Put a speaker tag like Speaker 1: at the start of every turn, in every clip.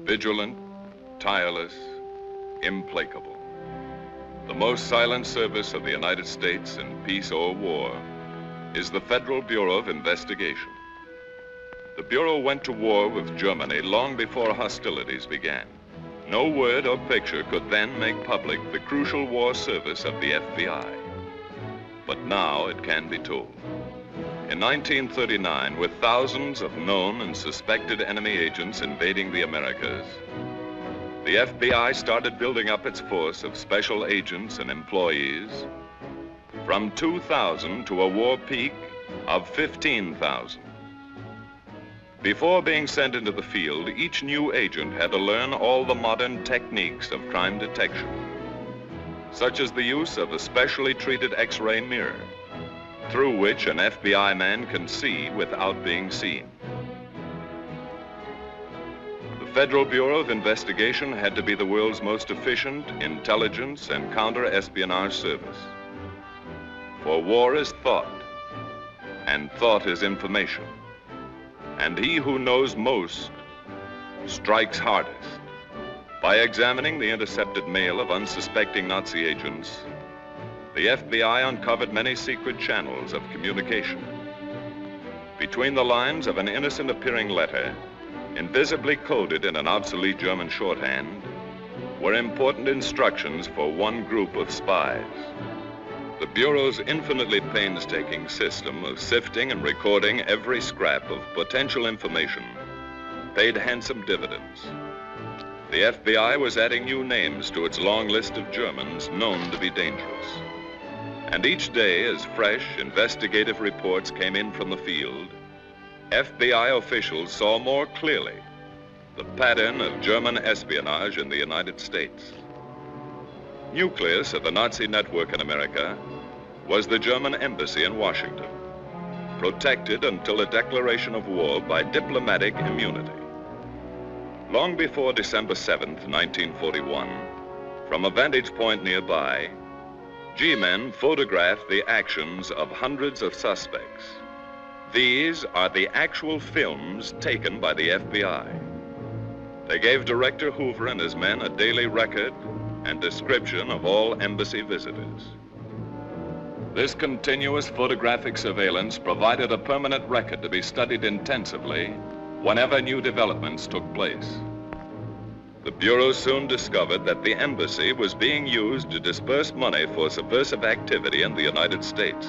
Speaker 1: Vigilant, tireless, implacable. The most silent service of the United States in peace or war is the Federal Bureau of Investigation. The Bureau went to war with Germany long before hostilities began. No word or picture could then make public the crucial war service of the FBI. But now it can be told. In 1939, with thousands of known and suspected enemy agents invading the Americas, the FBI started building up its force of special agents and employees from 2,000 to a war peak of 15,000. Before being sent into the field, each new agent had to learn all the modern techniques of crime detection, such as the use of a specially treated X-ray mirror, through which an FBI man can see without being seen. The Federal Bureau of Investigation had to be the world's most efficient intelligence and counter-espionage service. For war is thought, and thought is information. And he who knows most strikes hardest. By examining the intercepted mail of unsuspecting Nazi agents, the FBI uncovered many secret channels of communication. Between the lines of an innocent-appearing letter, invisibly coded in an obsolete German shorthand, were important instructions for one group of spies. The Bureau's infinitely painstaking system of sifting and recording every scrap of potential information paid handsome dividends. The FBI was adding new names to its long list of Germans known to be dangerous. And each day, as fresh investigative reports came in from the field, FBI officials saw more clearly the pattern of German espionage in the United States. Nucleus of the Nazi network in America was the German embassy in Washington, protected until a declaration of war by diplomatic immunity. Long before December 7th, 1941, from a vantage point nearby, G-men photographed the actions of hundreds of suspects. These are the actual films taken by the FBI. They gave Director Hoover and his men a daily record and description of all embassy visitors. This continuous photographic surveillance provided a permanent record to be studied intensively whenever new developments took place. The Bureau soon discovered that the embassy was being used to disperse money for subversive activity in the United States.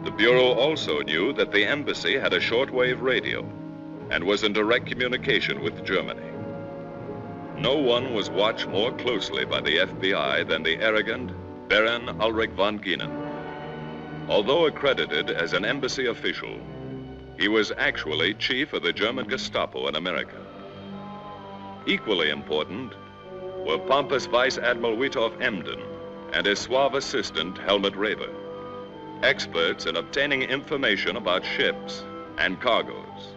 Speaker 1: The Bureau also knew that the embassy had a shortwave radio and was in direct communication with Germany. No one was watched more closely by the FBI than the arrogant Baron Ulrich von Gienen. Although accredited as an embassy official, he was actually chief of the German Gestapo in America. Equally important were pompous Vice Admiral Witoff Emden and his suave assistant Helmut Reber, experts in obtaining information about ships and cargoes.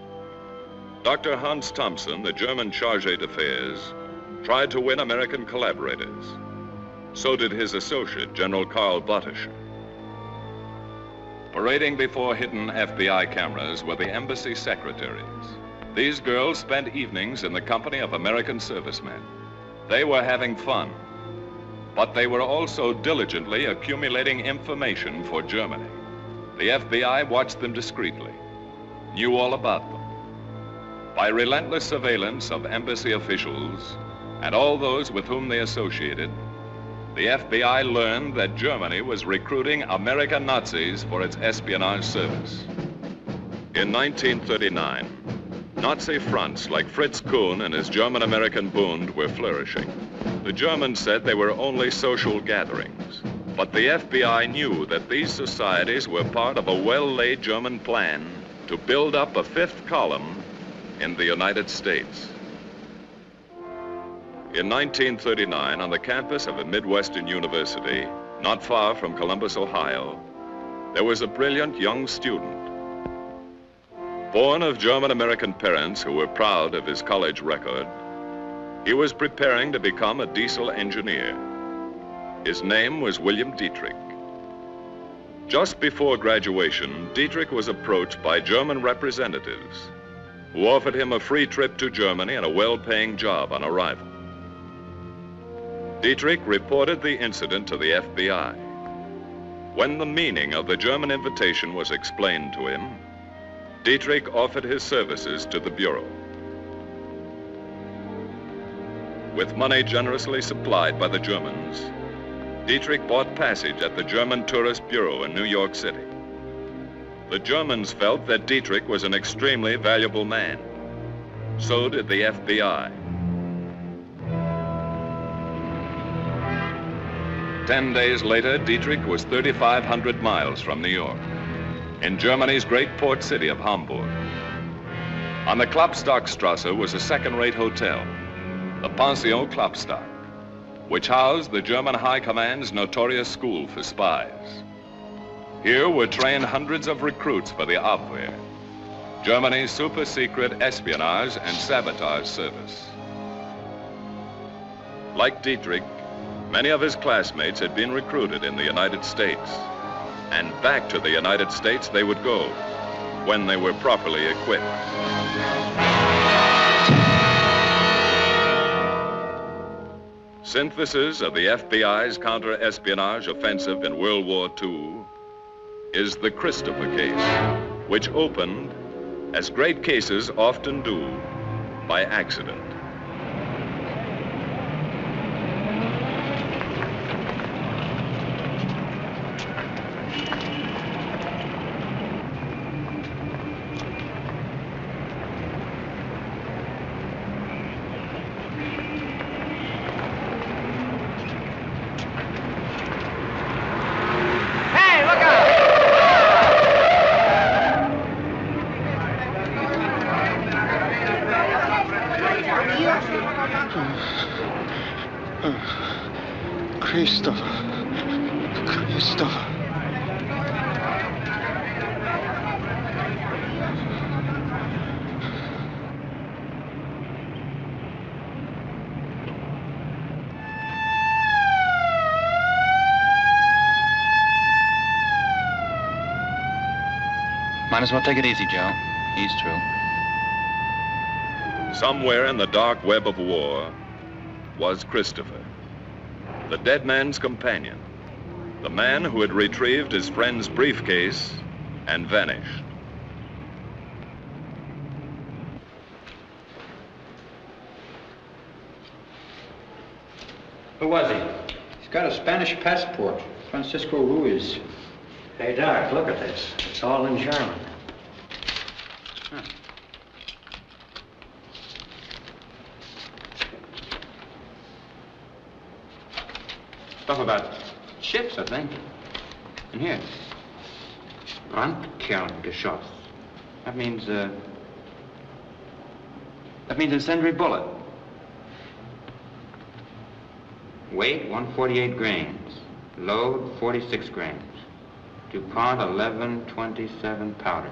Speaker 1: Dr. Hans Thompson, the German chargé d'affaires, tried to win American collaborators. So did his associate, General Karl Bottischer. Parading before hidden FBI cameras were the embassy secretaries. These girls spent evenings in the company of American servicemen. They were having fun, but they were also diligently accumulating information for Germany. The FBI watched them discreetly, knew all about them. By relentless surveillance of embassy officials and all those with whom they associated, the FBI learned that Germany was recruiting American Nazis for its espionage service. In 1939, Nazi fronts like Fritz Kuhn and his German-American Bund were flourishing. The Germans said they were only social gatherings, but the FBI knew that these societies were part of a well-laid German plan to build up a fifth column in the United States. In 1939, on the campus of a Midwestern university, not far from Columbus, Ohio, there was a brilliant young student. Born of German-American parents who were proud of his college record, he was preparing to become a diesel engineer. His name was William Dietrich. Just before graduation, Dietrich was approached by German representatives who offered him a free trip to Germany and a well-paying job on arrival. Dietrich reported the incident to the FBI. When the meaning of the German invitation was explained to him, Dietrich offered his services to the Bureau. With money generously supplied by the Germans, Dietrich bought passage at the German Tourist Bureau in New York City. The Germans felt that Dietrich was an extremely valuable man. So did the FBI. 10 days later, Dietrich was 3,500 miles from New York, in Germany's great port city of Hamburg. On the Klopstockstrasse was a second-rate hotel, the Pension Klopstock, which housed the German High Command's notorious school for spies. Here were trained hundreds of recruits for the Abwehr, Germany's super-secret espionage and sabotage service. Like Dietrich, many of his classmates had been recruited in the United States, and back to the United States they would go when they were properly equipped. Synthesis of the FBI's counter-espionage offensive in World War II is the Christopher case, which opened, as great cases often do, by accident.
Speaker 2: Christopher.
Speaker 3: Might as well take it easy, Joe. He's through.
Speaker 1: Somewhere in the dark web of war was Christopher, the dead man's companion, the man who had retrieved his friend's briefcase and vanished.
Speaker 4: Who was he?
Speaker 5: He's got a Spanish passport, Francisco Ruiz.
Speaker 4: Hey, Doc, look at this. It's all in German.
Speaker 3: Huh. Stuff about ships, I think. And here. Brandkerngeschoss. That means incendiary bullet. Weight, 148 grains. Load, 46 grains. DuPont 1127 powder.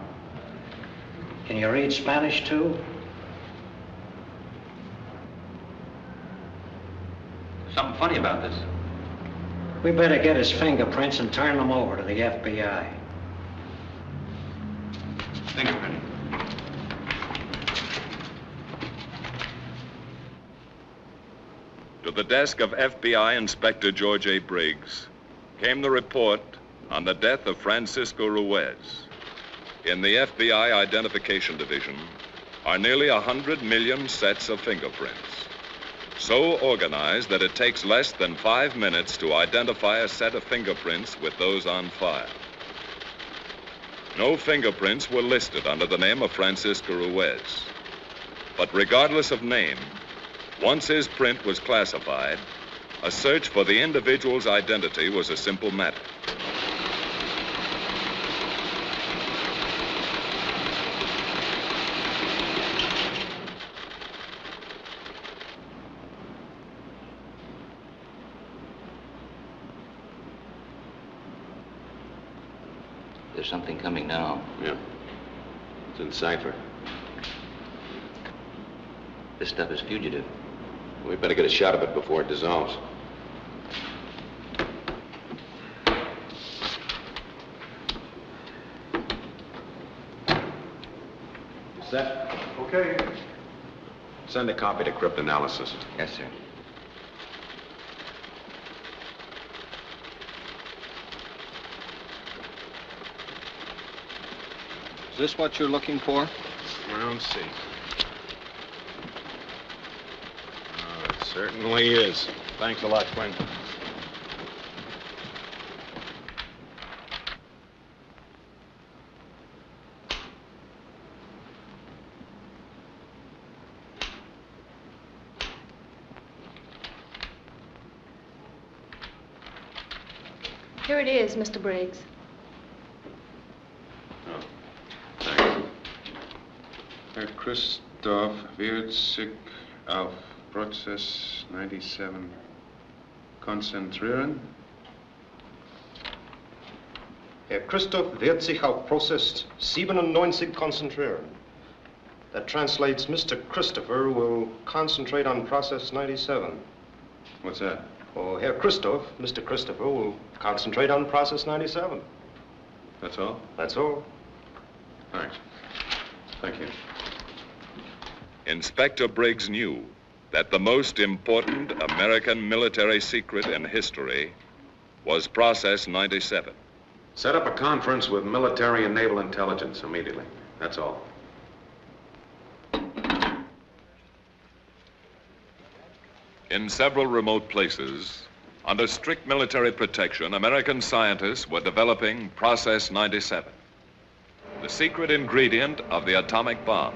Speaker 4: Can you read Spanish, too?
Speaker 3: Something funny about this.
Speaker 4: We better get his fingerprints and turn them over to the FBI.
Speaker 3: Fingerprint.
Speaker 1: To the desk of FBI Inspector George A. Briggs came the report on the death of Francisco Ruiz. In the FBI Identification Division are nearly 100 million sets of fingerprints, so organized that it takes less than 5 minutes to identify a set of fingerprints with those on file. No fingerprints were listed under the name of Francisco Ruiz, but regardless of name, once his print was classified, a search for the individual's identity was a simple matter.
Speaker 3: There's something coming now.
Speaker 6: Yeah. It's in cipher.
Speaker 3: This stuff is fugitive.
Speaker 6: We better get a shot of it before it dissolves.
Speaker 5: Set?
Speaker 7: Okay.
Speaker 6: Send a copy to cryptanalysis.
Speaker 3: Yes, sir.
Speaker 5: Is this what you're looking for?
Speaker 6: Round C. Oh, it certainly is. Thanks a lot, Quinn.
Speaker 2: Here it is, Mr. Briggs.
Speaker 6: Oh, thanks. Herr Christoph wird sich auf Prozess 97 konzentrieren.
Speaker 7: Herr Christoph wird sich auf Prozess 97 konzentrieren. That translates Mr. Christopher will concentrate on process 97.
Speaker 6: What's that?
Speaker 7: Oh, Herr Christoph, Mr. Christopher will concentrate on process 97.
Speaker 6: That's all?
Speaker 7: That's all.
Speaker 6: Thanks. Thank you.
Speaker 1: Inspector Briggs knew that the most important American military secret in history was Process 97.
Speaker 6: Set up a conference with military and naval intelligence immediately. That's all.
Speaker 1: In several remote places, under strict military protection, American scientists were developing Process 97, the secret ingredient of the atomic bomb.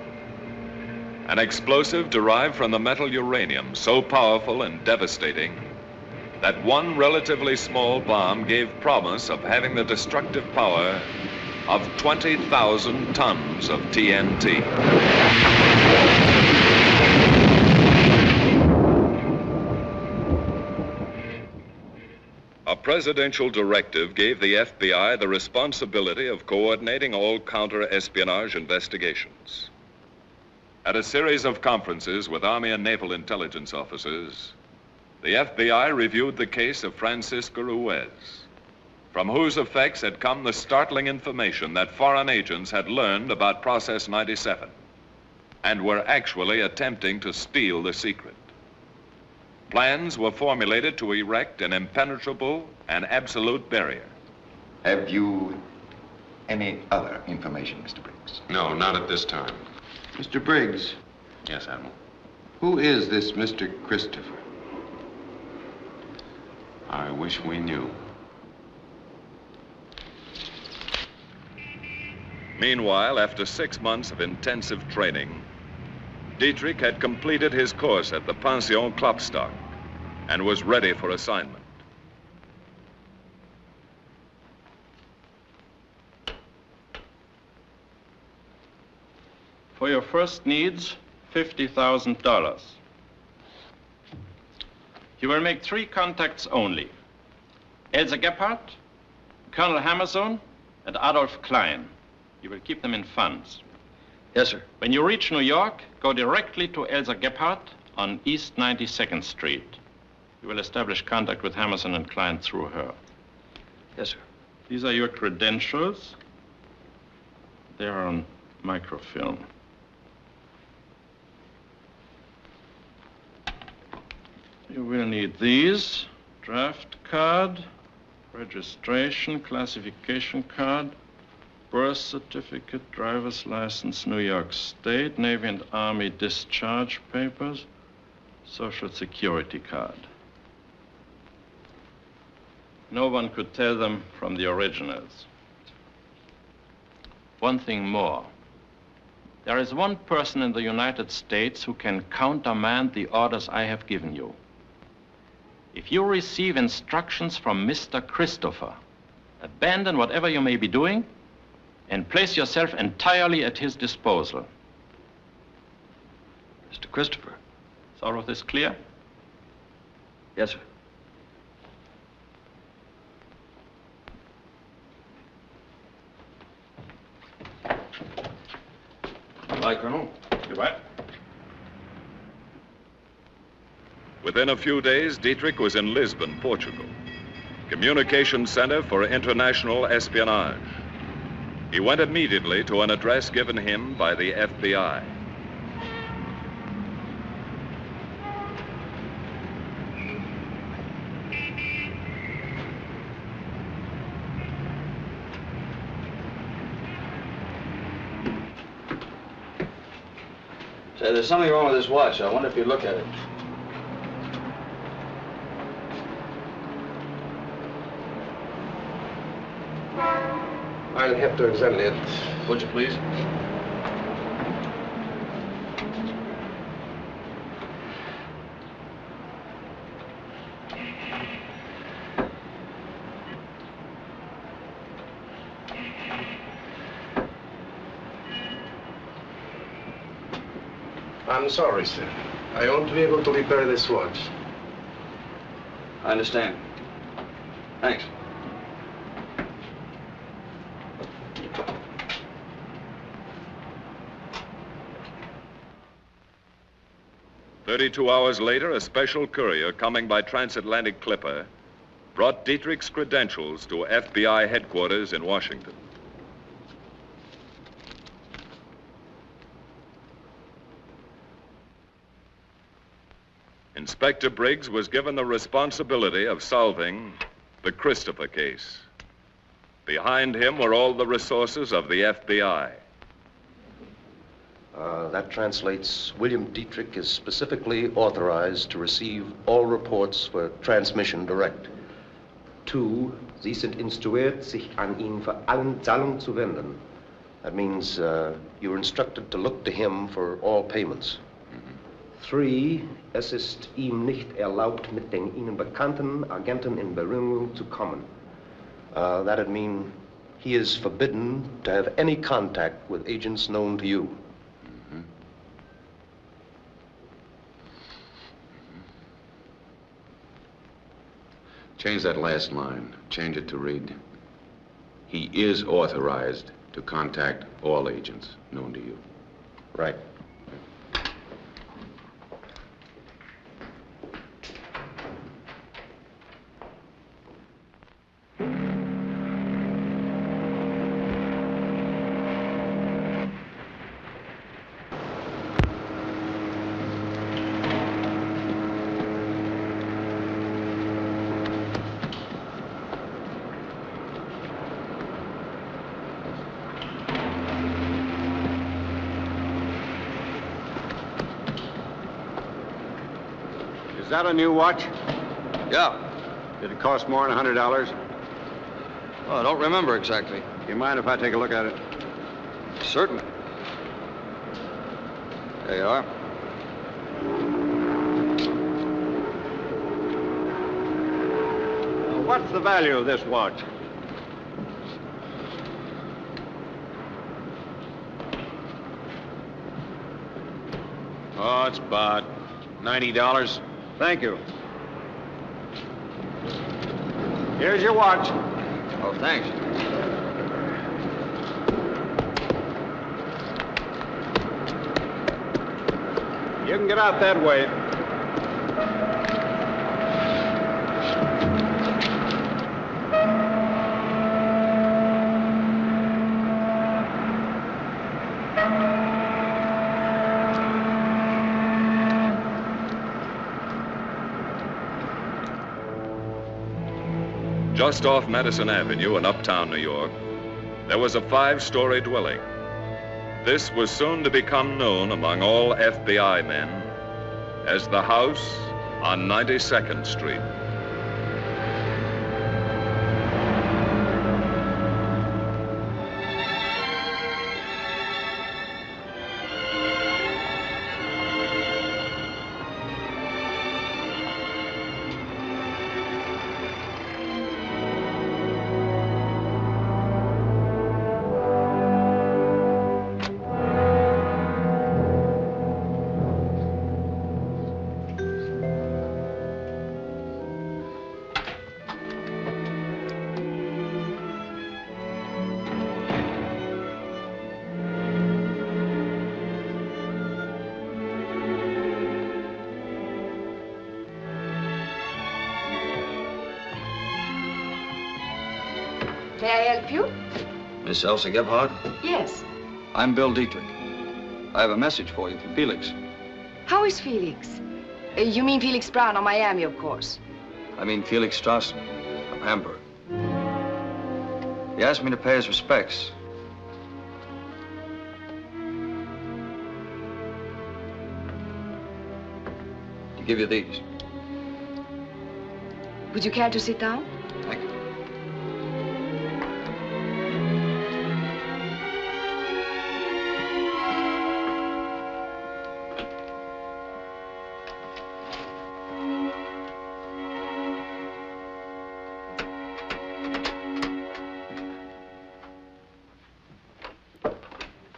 Speaker 1: An explosive derived from the metal uranium, so powerful and devastating that one relatively small bomb gave promise of having the destructive power of 20,000 tons of TNT. A presidential directive gave the FBI the responsibility of coordinating all counter-espionage investigations. At a series of conferences with Army and Naval intelligence officers, the FBI reviewed the case of Francisco Ruiz, from whose effects had come the startling information that foreign agents had learned about Process 97 and were actually attempting to steal the secret. Plans were formulated to erect an impenetrable and absolute barrier.
Speaker 8: Have you any other information, Mr. Briggs?
Speaker 6: No, not at this time.
Speaker 8: Mr. Briggs,
Speaker 6: Yes, Admiral.
Speaker 8: who is this Mr. Christopher?
Speaker 6: I wish we knew.
Speaker 1: Meanwhile, after 6 months of intensive training, Dietrich had completed his course at the Pension Klopstock and was ready for assignment.
Speaker 9: For your first needs, $50,000. You will make 3 contacts only. Elsa Gebhardt, Colonel Hammerson, and Adolf Klein. You will keep them in funds.
Speaker 5: Yes, sir.
Speaker 9: When you reach New York, go directly to Elsa Gebhardt on East 92nd Street. You will establish contact with Hammerson and Klein through her.
Speaker 5: Yes, sir.
Speaker 9: These are your credentials. They are on microfilm. You will need these: draft card, registration, classification card, birth certificate, driver's license, New York State, Navy and Army discharge papers, Social Security card. No one could tell them from the originals. One thing more. There is one person in the United States who can countermand the orders I have given you. If you receive instructions from Mr. Christopher, abandon whatever you may be doing and place yourself entirely at his disposal.
Speaker 5: Mr. Christopher.
Speaker 9: Is all of this clear?
Speaker 5: Yes, sir.
Speaker 9: Goodbye, Colonel. Goodbye.
Speaker 1: Within a few days, Dietrich was in Lisbon, Portugal, communication center for international espionage. He went immediately to an address given him by the FBI.
Speaker 5: There's something wrong with this watch. I wonder if you'd look at it.
Speaker 7: I'll have to examine it.
Speaker 5: Would you please?
Speaker 7: I'm sorry, sir. I won't be able to repair this watch.
Speaker 5: I understand. Thanks.
Speaker 1: "32 hours later, a special courier coming by transatlantic clipper brought Dietrich's credentials to FBI headquarters in Washington. Inspector Briggs was given the responsibility of solving the Christopher case. Behind him were all the resources of the FBI.
Speaker 7: That translates, William Dietrich is specifically authorized to receive all reports for transmission direct. 2, Sie sind instruiert, sich an ihn für allen Zahlungen zu wenden. That means you're instructed to look to him for all payments. 3, es ist ihm nicht erlaubt, mit den Ihnen bekannten Agenten in Berührung zu kommen. That'd mean he is forbidden to have any contact with agents known to you.
Speaker 6: Change that last line. Change it to read, he is authorized to contact all agents known to you.
Speaker 7: Right.
Speaker 10: Is that a new watch?
Speaker 5: Yeah.
Speaker 10: Did it cost more than $100?
Speaker 5: Oh, I don't remember exactly.
Speaker 10: Do you mind if I take a look at it?
Speaker 5: Certainly. There you are.
Speaker 10: What's the value of this watch?
Speaker 6: Oh, it's about $90.
Speaker 10: Thank you. Here's your watch.
Speaker 5: Oh, thanks.
Speaker 10: You can get out that way.
Speaker 1: Just off Madison Avenue in uptown New York, there was a 5-story dwelling. This was soon to become known among all FBI men as the house on 92nd Street.
Speaker 11: May I help you?
Speaker 5: Miss Elsa Gebhardt?
Speaker 11: Yes.
Speaker 5: I'm Bill Dietrich. I have a message for you from Felix.
Speaker 11: How is Felix? You mean Felix Brown of Miami, of course.
Speaker 5: I mean Felix Strassen of Hamburg. He asked me to pay his respects. I'll give you these.
Speaker 11: Would you care to sit down?
Speaker 5: Thank you.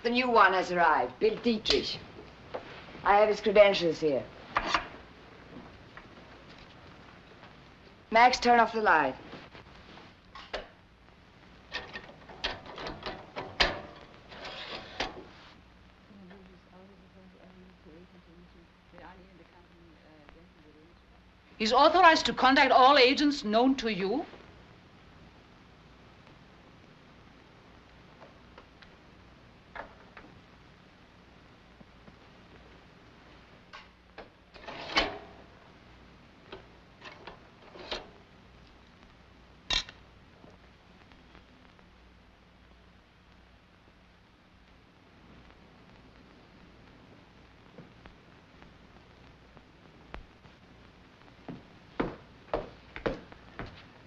Speaker 11: The new one has arrived, Bill Dietrich. I have his credentials here. Max, turn off the light.
Speaker 12: He's authorized to contact all agents known to you?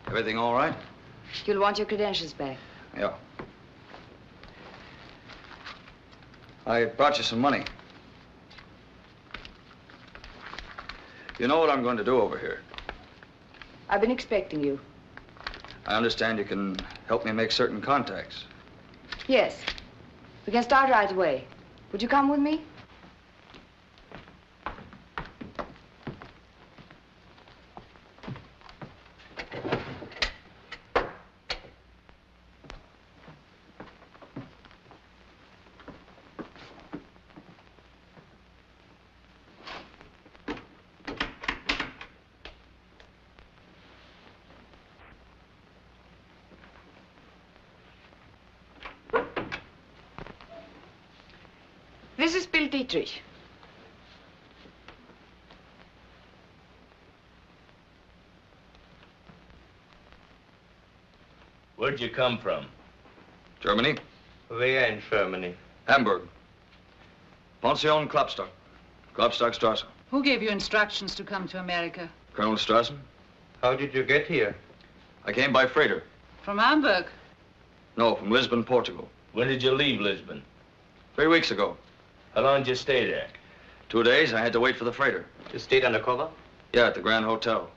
Speaker 5: Everything all right?
Speaker 11: You'll want your credentials back.
Speaker 5: Yeah. I brought you some money. You know what I'm going to do over here?
Speaker 11: I've been expecting you.
Speaker 5: I understand you can help me make certain contacts.
Speaker 11: Yes. We can start right away. Would you come with me? This is Bill Dietrich.
Speaker 13: Where'd you come from?
Speaker 5: Germany?
Speaker 14: Where in Germany?
Speaker 5: Hamburg. Pension Klopstock. Klopstockstrasse.
Speaker 12: Who gave you instructions to come to America?
Speaker 5: Colonel Strassen.
Speaker 14: How did you get here?
Speaker 5: I came by freighter.
Speaker 12: From Hamburg?
Speaker 5: No, from Lisbon, Portugal.
Speaker 13: When did you leave Lisbon?
Speaker 5: 3 weeks ago.
Speaker 13: How long did you stay there?
Speaker 5: 2 days. I had to wait for the freighter.
Speaker 14: You stayed undercover?
Speaker 5: Yeah, at the Grand Hotel.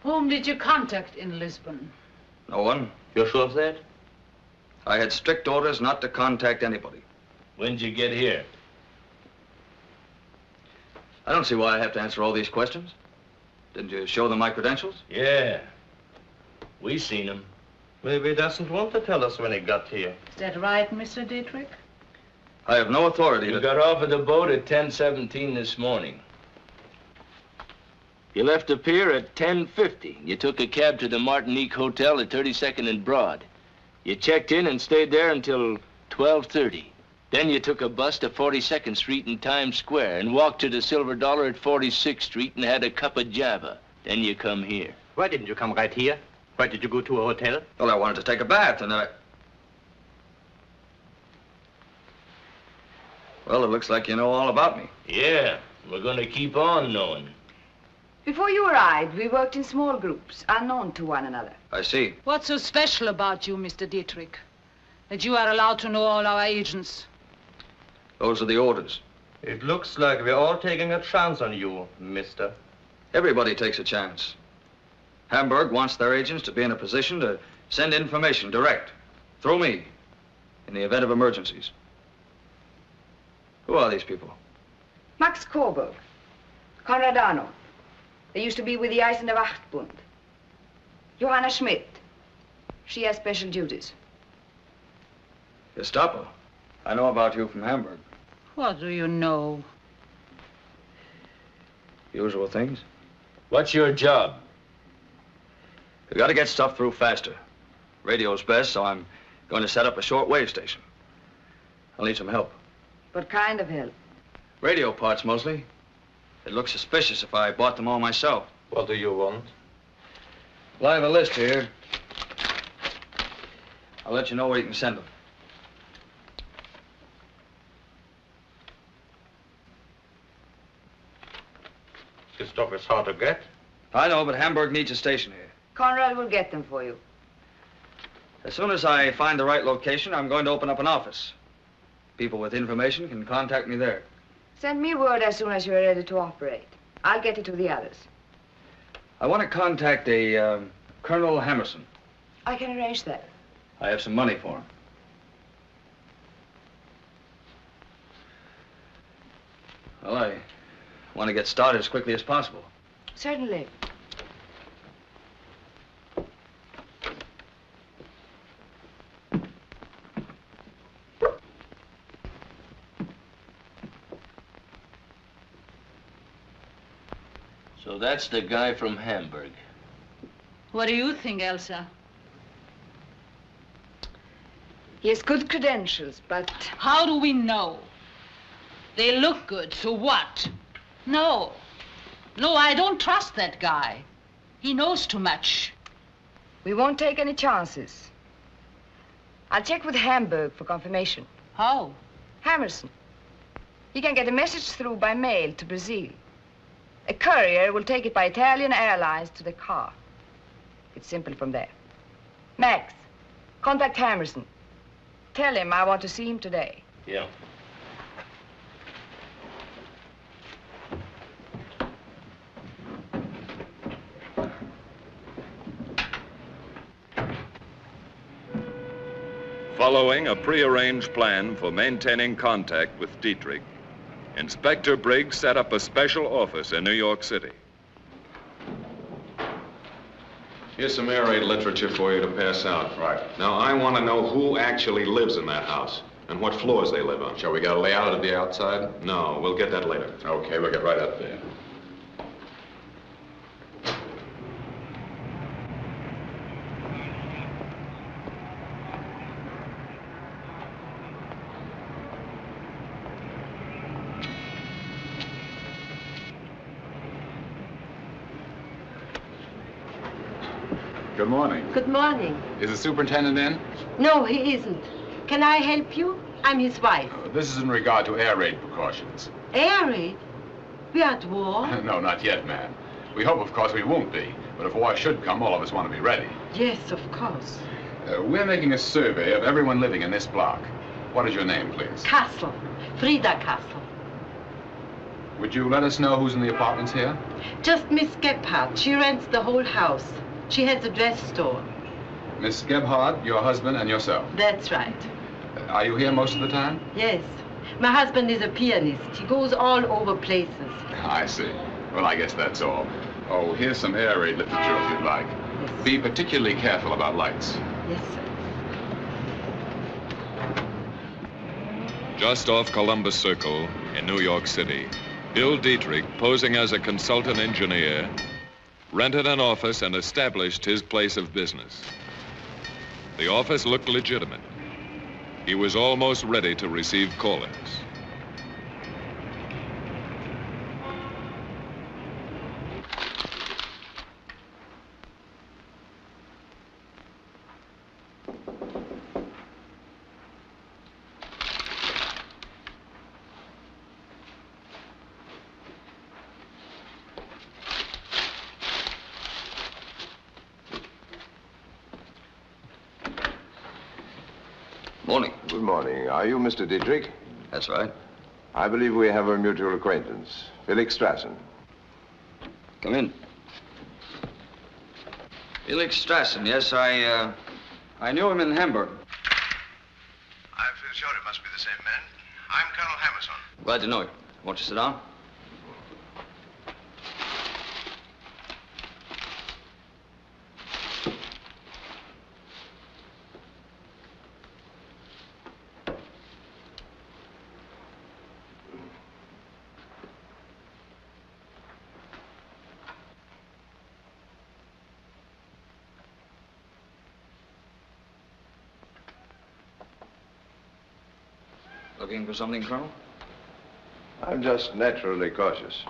Speaker 12: Whom did you contact in Lisbon?
Speaker 5: No one.
Speaker 14: You're sure of that?
Speaker 5: I had strict orders not to contact anybody.
Speaker 13: When'd you get here?
Speaker 5: I don't see why I have to answer all these questions. Didn't you show them my credentials?
Speaker 13: Yeah. We seen them.
Speaker 14: Maybe he doesn't want to tell us when he got here.
Speaker 12: Is that right, Mr. Dietrich?
Speaker 5: I have no authority
Speaker 13: You
Speaker 5: to...
Speaker 13: got off of the boat at 10:17 this morning. You left the pier at 10:50. You took a cab to the Martinique Hotel at 32nd and Broad. You checked in and stayed there until 12:30. Then you took a bus to 42nd Street in Times Square and walked to the Silver Dollar at 46th Street and had a cup of Java. Then you come here.
Speaker 14: Why didn't you come right here? Why did you go to a hotel?
Speaker 5: Well, I wanted to take a bath, and then I... Well, it looks like you know all about me.
Speaker 13: Yeah, we're gonna keep on knowing.
Speaker 11: Before you arrived, we worked in small groups, unknown to one another.
Speaker 5: I see.
Speaker 12: What's so special about you, Mr. Dietrich, that you are allowed to know all our agents?
Speaker 5: Those are the orders.
Speaker 14: It looks like we're all taking a chance on you, mister.
Speaker 5: Everybody takes a chance. Hamburg wants their agents to be in a position to send information direct, through me, in the event of emergencies. Who are these people?
Speaker 11: Max Coburg, Konrad Arnold. They used to be with the Eythe and the Wachtbund. Johanna Schmidt. She has special duties.
Speaker 5: Gestapo. I know about you from Hamburg.
Speaker 12: What do you know?
Speaker 5: Usual things.
Speaker 13: What's your job?
Speaker 5: We gotta get stuff through faster. Radio's best, so I'm going to set up a short-wave station. I'll need some help.
Speaker 11: What kind of help?
Speaker 5: Radio parts, mostly. It'd look suspicious if I bought them all myself.
Speaker 14: What do you want?
Speaker 5: Well, I have a list here. I'll let you know where you can send them.
Speaker 14: stuff is hard to get.
Speaker 5: I know, but Hamburg needs a station here.
Speaker 11: Conrad will get them for you.
Speaker 5: As soon as I find the right location, I'm going to open up an office. People with information can contact me there.
Speaker 11: Send me word as soon as you're ready to operate. I'll get it to the others.
Speaker 5: I want to contact a Colonel Hammerson.
Speaker 11: I can arrange that.
Speaker 5: I have some money for him. Well, I want to get started as quickly as possible.
Speaker 11: Certainly.
Speaker 13: So that's the guy from Hamburg.
Speaker 12: What do you think, Elsa?
Speaker 11: He has good credentials, but...
Speaker 12: How do we know? They look good, so what? No. No, I don't trust that guy. He knows too much.
Speaker 11: We won't take any chances. I'll check with Hamburg for confirmation.
Speaker 12: How?
Speaker 11: Hammerson. He can get a message through by mail to Brazil. A courier will take it by Italian Airlines to the car. It's simple from there. Max, contact Hammerson. Tell him I want to see him today.
Speaker 14: Yeah.
Speaker 1: Following a prearranged plan for maintaining contact with Dietrich, Inspector Briggs set up a special office in New York City.
Speaker 6: Here's some air raid literature for you to pass out.
Speaker 8: Right.
Speaker 6: Now, I want to know who actually lives in that house and what floors they live on.
Speaker 8: Shall we get a layout of the outside?
Speaker 6: No, we'll get that later.
Speaker 8: Okay, we'll get right up there.
Speaker 15: Good morning.
Speaker 16: Good morning.
Speaker 15: Is the superintendent in?
Speaker 16: No, he isn't. Can I help you? I'm his wife.
Speaker 15: This is in regard to air raid precautions.
Speaker 16: Air raid? We are at war?
Speaker 15: No, not yet, ma'am. We hope, of course, we won't be. But if war should come, all of us want to be ready.
Speaker 16: Yes, of course.
Speaker 15: We're making a survey of everyone living in this block. What is your name, please?
Speaker 16: Castle. Frida Castle.
Speaker 15: Would you let us know who's in the apartments here?
Speaker 16: Just Miss Gebhardt. She rents the whole house. She has a dress store.
Speaker 15: Miss Gebhardt, your husband, and yourself.
Speaker 16: That's right.
Speaker 15: Are you here most of the time?
Speaker 16: Yes. My husband is a pianist. He goes all over places.
Speaker 15: I see. Well, I guess that's all. Oh, here's some air raid literature if you'd like.
Speaker 16: Yes.
Speaker 15: Be particularly careful about lights.
Speaker 16: Yes, sir.
Speaker 1: Just off Columbus Circle in New York City, Bill Dietrich, posing as a consultant engineer, rented an office and established his place of business. The office looked legitimate. He was almost ready to receive callers.
Speaker 5: Morning.
Speaker 8: Good morning. Are you Mr. Dietrich?
Speaker 5: That's right.
Speaker 8: I believe we have a mutual acquaintance, Felix Strassen.
Speaker 5: Come in. Felix Strassen, yes, I knew him in Hamburg.
Speaker 17: I feel sure it must be the same man. I'm Colonel Hammerson.
Speaker 5: Glad to know you. Won't you sit down? Looking for something, Colonel?
Speaker 8: I'm just naturally cautious.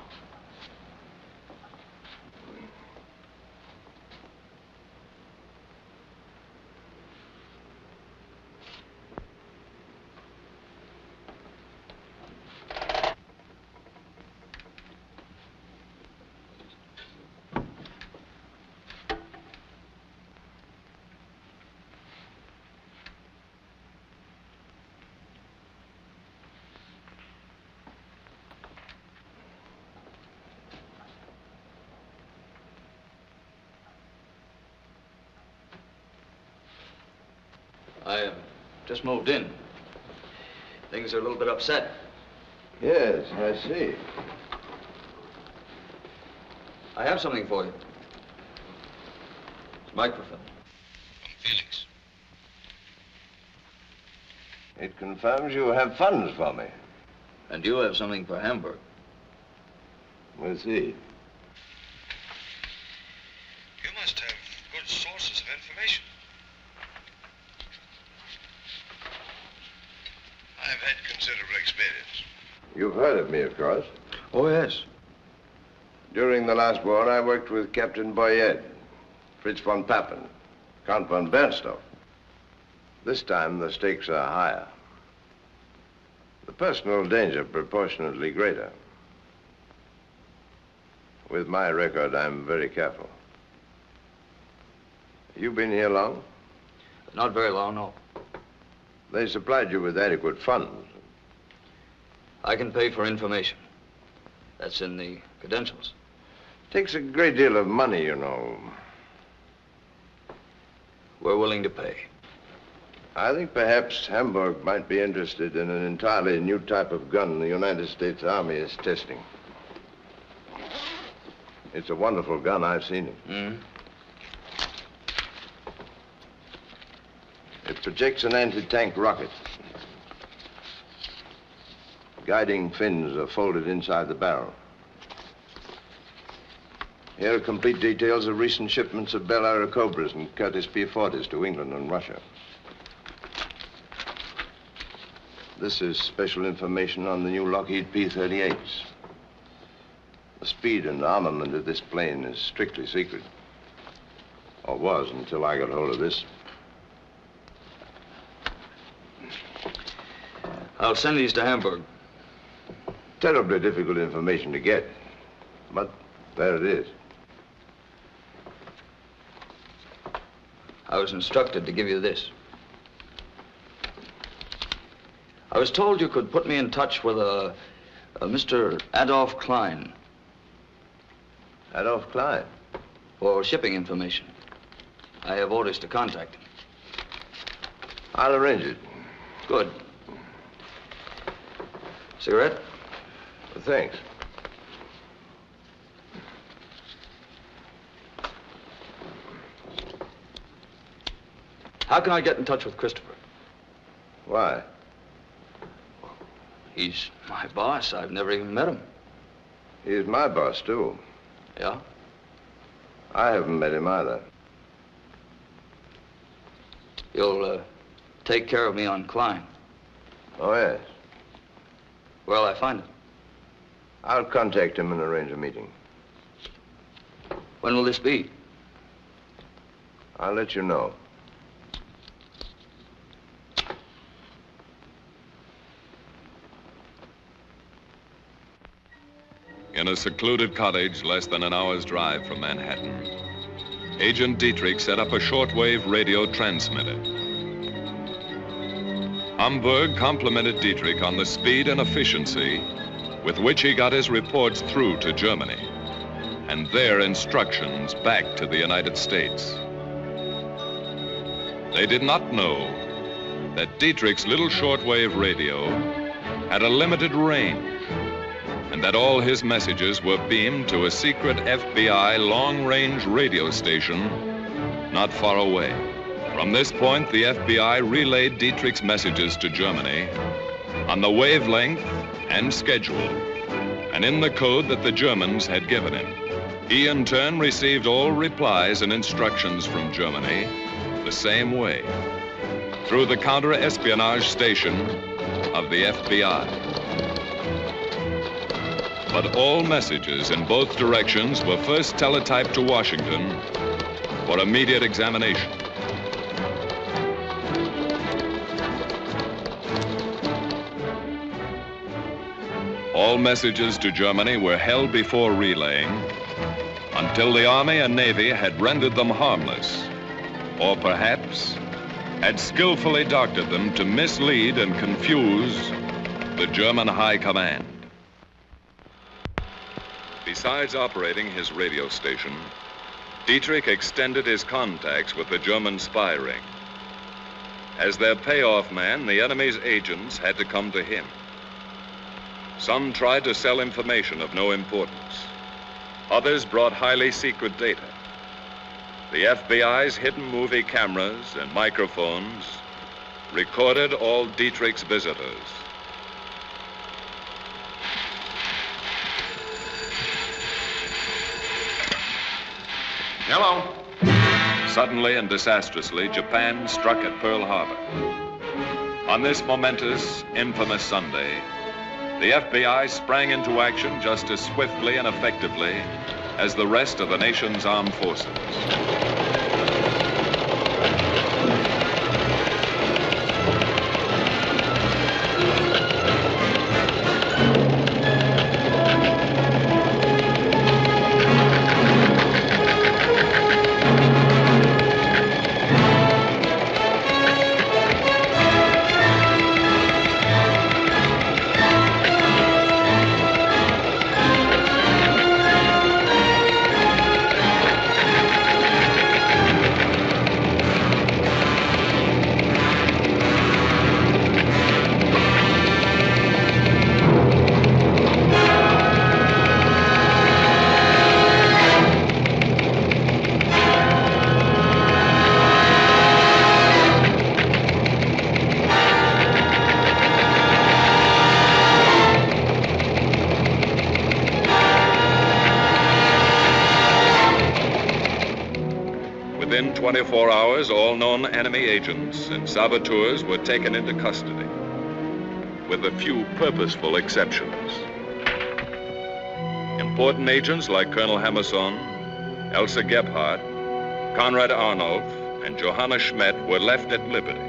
Speaker 5: I just moved in. Things are a little bit upset.
Speaker 18: Yes, I see.
Speaker 5: I have something for you. It's microfilm. From Felix.
Speaker 18: It confirms you have funds for me.
Speaker 5: And you have something for Hamburg.
Speaker 18: We'll see.
Speaker 17: You must have good sources of information. I've had considerable experience.
Speaker 18: You've heard of me, of course.
Speaker 5: Oh, yes.
Speaker 18: During the last war, I worked with Captain Boyet, Fritz von Papen, Count von Bernstorff. This time, the stakes are higher. The personal danger proportionately greater. With my record, I'm very careful. You been here long?
Speaker 5: Not very long, no.
Speaker 18: They supplied you with adequate funds.
Speaker 5: I can pay for information. That's in the credentials.
Speaker 18: Takes a great deal of money, you know.
Speaker 5: We're willing to pay.
Speaker 18: I think perhaps Hamburg might be interested in an entirely new type of gun the United States Army is testing. It's a wonderful gun. I've seen it.
Speaker 5: Mm-hmm.
Speaker 18: It projects an anti-tank rocket. Guiding fins are folded inside the barrel. Here are complete details of recent shipments of Bell Airacobras and Curtiss P-40s to England and Russia. This is special information on the new Lockheed P-38s. The speed and armament of this plane is strictly secret. Or was until I got hold of this.
Speaker 5: I'll send these to Hamburg.
Speaker 18: Terribly difficult information to get. But there it is.
Speaker 5: I was instructed to give you this. I was told you could put me in touch with a Mr. Adolf Klein.
Speaker 18: Adolf Klein?
Speaker 5: For shipping information. I have orders to contact him.
Speaker 18: I'll arrange it.
Speaker 5: Good. Cigarette?
Speaker 18: Thanks.
Speaker 5: How can I get in touch with Christopher?
Speaker 18: Why?
Speaker 5: He's my boss. I've never even met him.
Speaker 18: He's my boss, too.
Speaker 5: Yeah?
Speaker 18: I haven't met him either.
Speaker 5: You'll take care of me on Klein?
Speaker 18: Oh, yes.
Speaker 5: Where'll I find him?
Speaker 18: I'll contact him and arrange a meeting.
Speaker 5: When will this be?
Speaker 18: I'll let you know.
Speaker 1: In a secluded cottage less than an hour's drive from Manhattan, Agent Dietrich set up a shortwave radio transmitter. Hamburg complimented Dietrich on the speed and efficiency with which he got his reports through to Germany and their instructions back to the United States. They did not know that Dietrich's little shortwave radio had a limited range and that all his messages were beamed to a secret FBI long-range radio station not far away. From this point, the FBI relayed Dietrich's messages to Germany on the wavelength and schedule, and in the code that the Germans had given him. He, in turn, received all replies and instructions from Germany the same way, through the counter-espionage station of the FBI. But all messages in both directions were first teletyped to Washington for immediate examination. All messages to Germany were held before relaying until the Army and Navy had rendered them harmless, or perhaps had skillfully doctored them to mislead and confuse the German High Command. Besides operating his radio station, Dietrich extended his contacts with the German spy ring. As their payoff man, the enemy's agents had to come to him. Some tried to sell information of no importance. Others brought highly secret data. The FBI's hidden movie cameras and microphones recorded all Dietrich's visitors.
Speaker 6: Hello.
Speaker 1: Suddenly and disastrously, Japan struck at Pearl Harbor. On this momentous, infamous Sunday, the FBI sprang into action just as swiftly and effectively as the rest of the nation's armed forces. Within 24 hours, all known enemy agents and saboteurs were taken into custody, with a few purposeful exceptions. Important agents like Colonel Hammerson, Elsa Gebhardt, Konrad Arnulf, and Johanna Schmidt were left at liberty.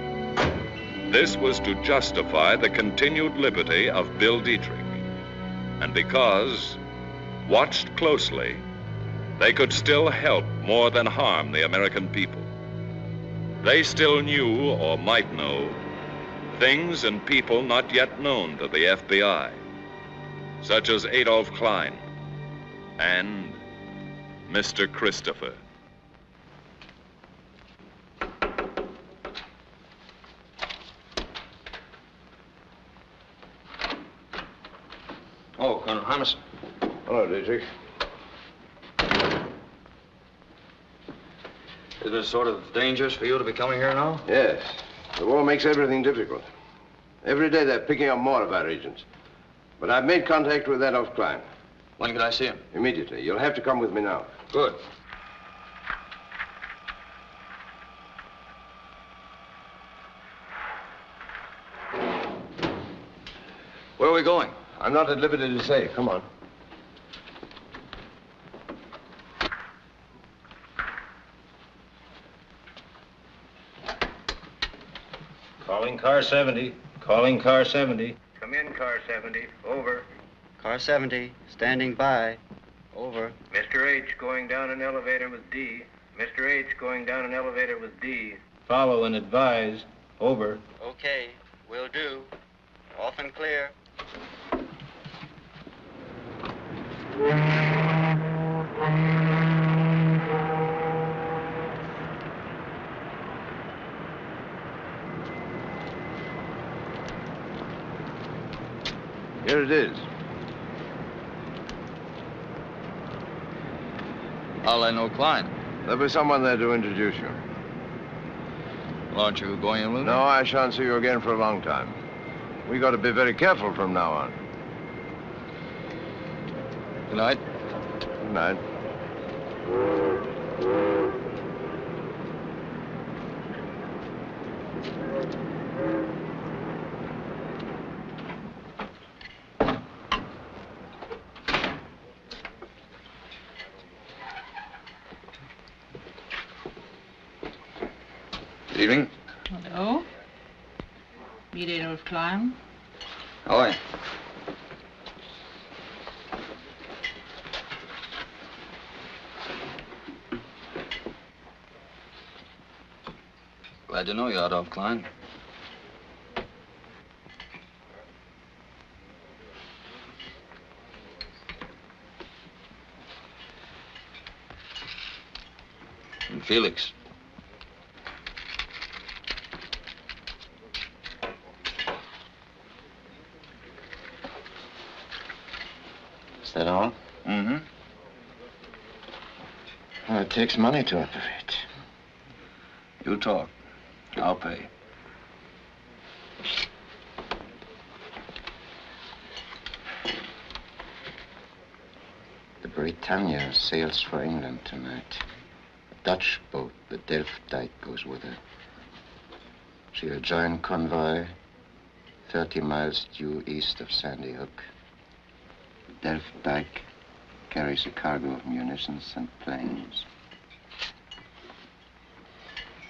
Speaker 1: This was to justify the continued liberty of Bill Dietrich, and because, watched closely, they could still help more than harm the American people. They still knew, or might know, things and people not yet known to the FBI, such as Adolf Klein and Mr. Christopher.
Speaker 5: Oh, Colonel Hammerson.
Speaker 18: Hello, Dietrich.
Speaker 5: Isn't it sort of dangerous for you to be coming here now?
Speaker 18: Yes. The war makes everything difficult. Every day they're picking up more of our agents. But I've made contact with Adolf Klein.
Speaker 5: When can I see him?
Speaker 18: Immediately. You'll have to come with me now.
Speaker 5: Good. Where are we going?
Speaker 18: I'm not at liberty to say. Come on.
Speaker 4: Calling car 70. Calling car 70.
Speaker 17: Come in, car 70. Over.
Speaker 19: Car 70, standing by. Over.
Speaker 17: Mr. H going down an elevator with D. Mr. H going down an elevator with D.
Speaker 4: Follow and advise. Over.
Speaker 19: Okay, will do. Off and clear.
Speaker 18: Here it is.
Speaker 5: How'll I know Klein?
Speaker 18: There'll be someone there to introduce you.
Speaker 5: Well, aren't you going in with me?
Speaker 18: No, I shan't see you again for a long time. We got to be very careful from now on.
Speaker 5: Good night.
Speaker 18: Good night.
Speaker 5: Good evening.
Speaker 12: Hello. Meet Adolf Klein.
Speaker 5: How are you? Glad to know you, Adolf Klein. And Felix.
Speaker 6: Is that all?
Speaker 13: Mm-hmm.
Speaker 6: Well, it takes money to operate.
Speaker 13: You talk. I'll pay.
Speaker 6: The Britannia sails for England tonight. A Dutch boat, the Delft goes with her. She'll join convoy 30 miles due east of Sandy Hook. Delft carries a cargo of munitions and planes.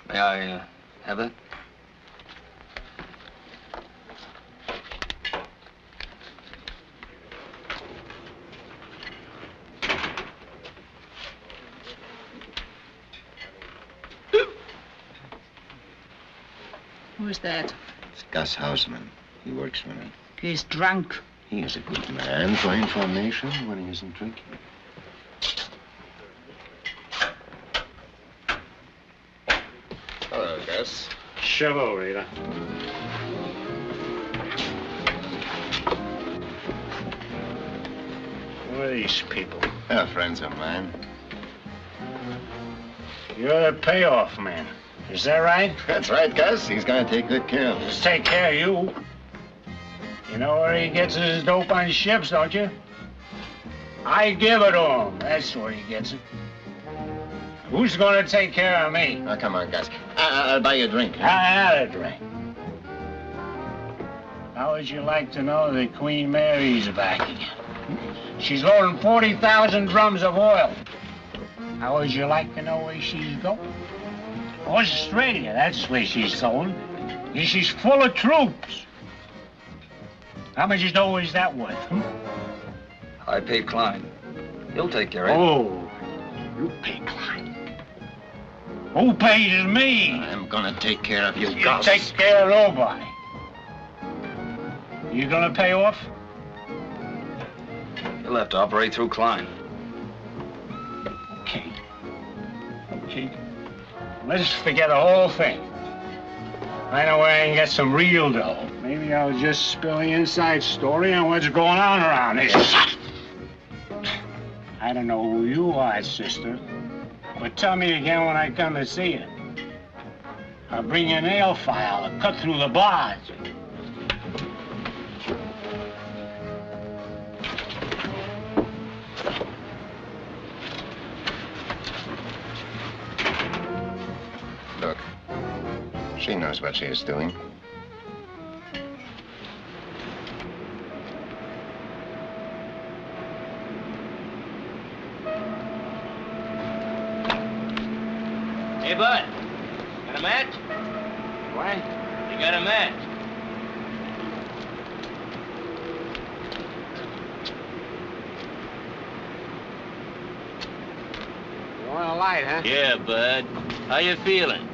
Speaker 5: May I have that?
Speaker 12: Who's that?
Speaker 6: It's Gus Hausman. He works for me.
Speaker 12: He's drunk.
Speaker 6: He is a good man for information when he isn't drinking. Hello, Gus.
Speaker 4: Shove over, Eythe. Who are these people?
Speaker 6: They're friends of mine.
Speaker 4: You're the payoff man. Is that right?
Speaker 6: That's right, Gus. He's gonna take good care of us.
Speaker 4: Just take care of you. You know where he gets his dope on ships, don't you? I give it to him. That's where he gets it. Who's gonna take care of me?
Speaker 6: Oh, come on, Gus. I'll buy you a drink.
Speaker 4: I'll have a drink. How would you like to know that Queen Mary's back again? She's loading 40,000 drums of oil. How would you like to know where she's going? Australia, that's where she's going. She's full of troops. How much dough is that worth?
Speaker 5: I paid Klein. He'll take care of it.
Speaker 4: Oh, you pay Klein. Who pays me?
Speaker 6: I'm gonna take care of you,
Speaker 4: You
Speaker 6: Gus.
Speaker 4: take care of nobody. You gonna pay off?
Speaker 5: He'll have to operate through Klein.
Speaker 4: Okay. Let's forget the whole thing. I know where I can get some real dough. Maybe I'll just spill the inside story on what's going on around here. I don't know who you are, sister, but tell me again when I come to see you. I'll bring you a nail file to cut through the bars.
Speaker 6: Look, she knows what she is doing.
Speaker 13: Hey, bud. Got a match? What? You got a match?
Speaker 10: You want a light, huh?
Speaker 13: Yeah, bud. How you feeling?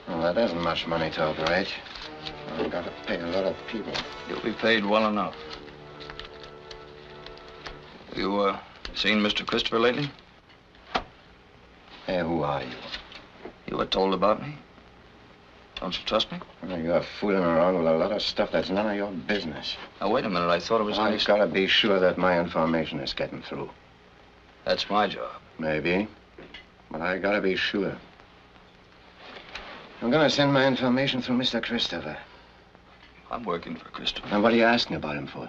Speaker 6: Well, that isn't much money to operate. I've got to pay a lot of people.
Speaker 5: You'll be paid well enough. You, seen Mr. Christopher lately?
Speaker 6: Hey, who are you?
Speaker 5: You were told about me? Don't you trust me?
Speaker 6: Well, you're fooling around with a lot of stuff that's none of your business.
Speaker 5: Now, wait a minute. I thought it was
Speaker 6: I've got to be sure that my information is getting through.
Speaker 5: That's my job.
Speaker 6: Maybe. But I got to be sure. I'm going to send my information through Mr. Christopher.
Speaker 5: I'm working for Christopher.
Speaker 6: And what are you asking about him for?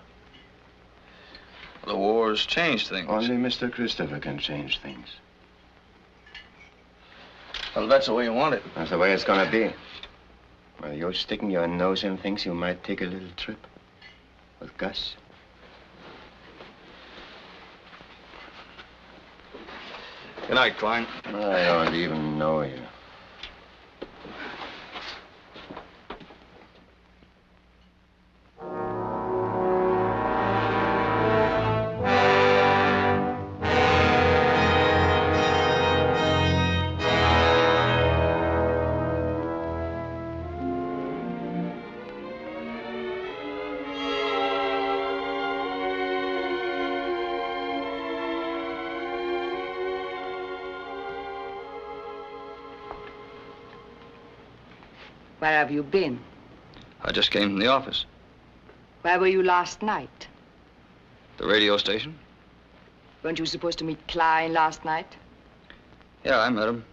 Speaker 5: The war's changed things.
Speaker 6: Only Mr. Christopher can change things.
Speaker 5: Well, that's the way you want it.
Speaker 6: That's the way it's gonna be. Well, you're sticking your nose in things, you might take a little trip with Gus.
Speaker 5: Good night, Klein.
Speaker 6: I don't even know you.
Speaker 11: Where have you been?
Speaker 5: I just came from the office.
Speaker 11: Where were you last night?
Speaker 5: The radio station?
Speaker 11: Weren't you supposed to meet Klein last night?
Speaker 5: Yeah, I met him.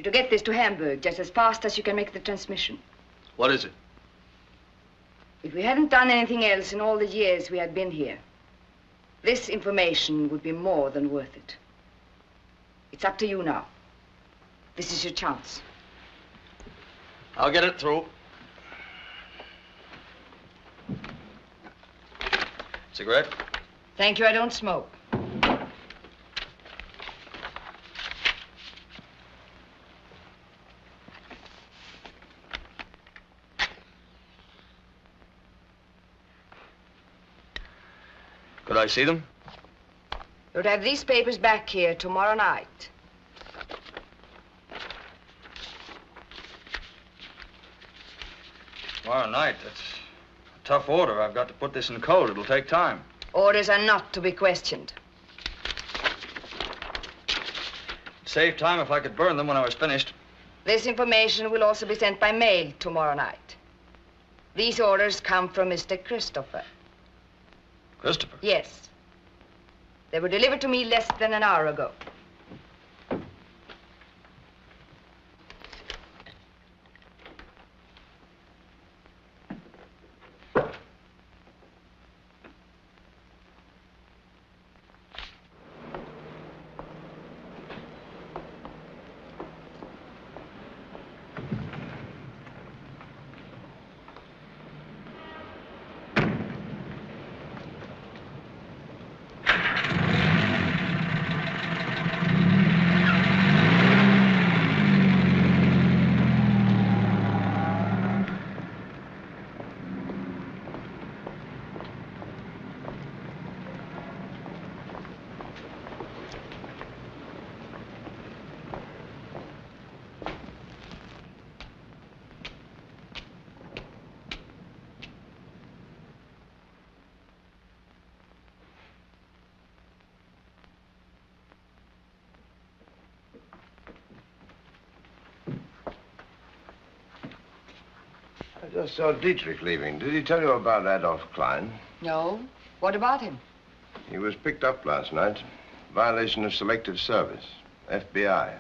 Speaker 11: To get this to Hamburg just as fast as you can make the transmission.
Speaker 5: What is it?
Speaker 11: If we hadn't done anything else in all the years we had been here, this information would be more than worth it. It's up to you now. This is your chance.
Speaker 5: I'll get it through. Cigarette?
Speaker 11: Thank you, I don't smoke.
Speaker 5: Could I see them?
Speaker 11: You'll have these papers back here tomorrow night.
Speaker 5: Tomorrow night? That's a tough order. I've got to put this in code. It'll take time.
Speaker 11: Orders are not to be questioned.
Speaker 5: Save time if I could burn them when I was finished.
Speaker 11: This information will also be sent by mail tomorrow night. These orders come from Mr. Christopher.
Speaker 5: Christopher?
Speaker 11: Yes. They were delivered to me less than an hour ago.
Speaker 18: I just saw Dietrich leaving. Did he tell you about Adolf Klein?
Speaker 11: No. What about him?
Speaker 18: He was picked up last night. Violation of selective service. FBI.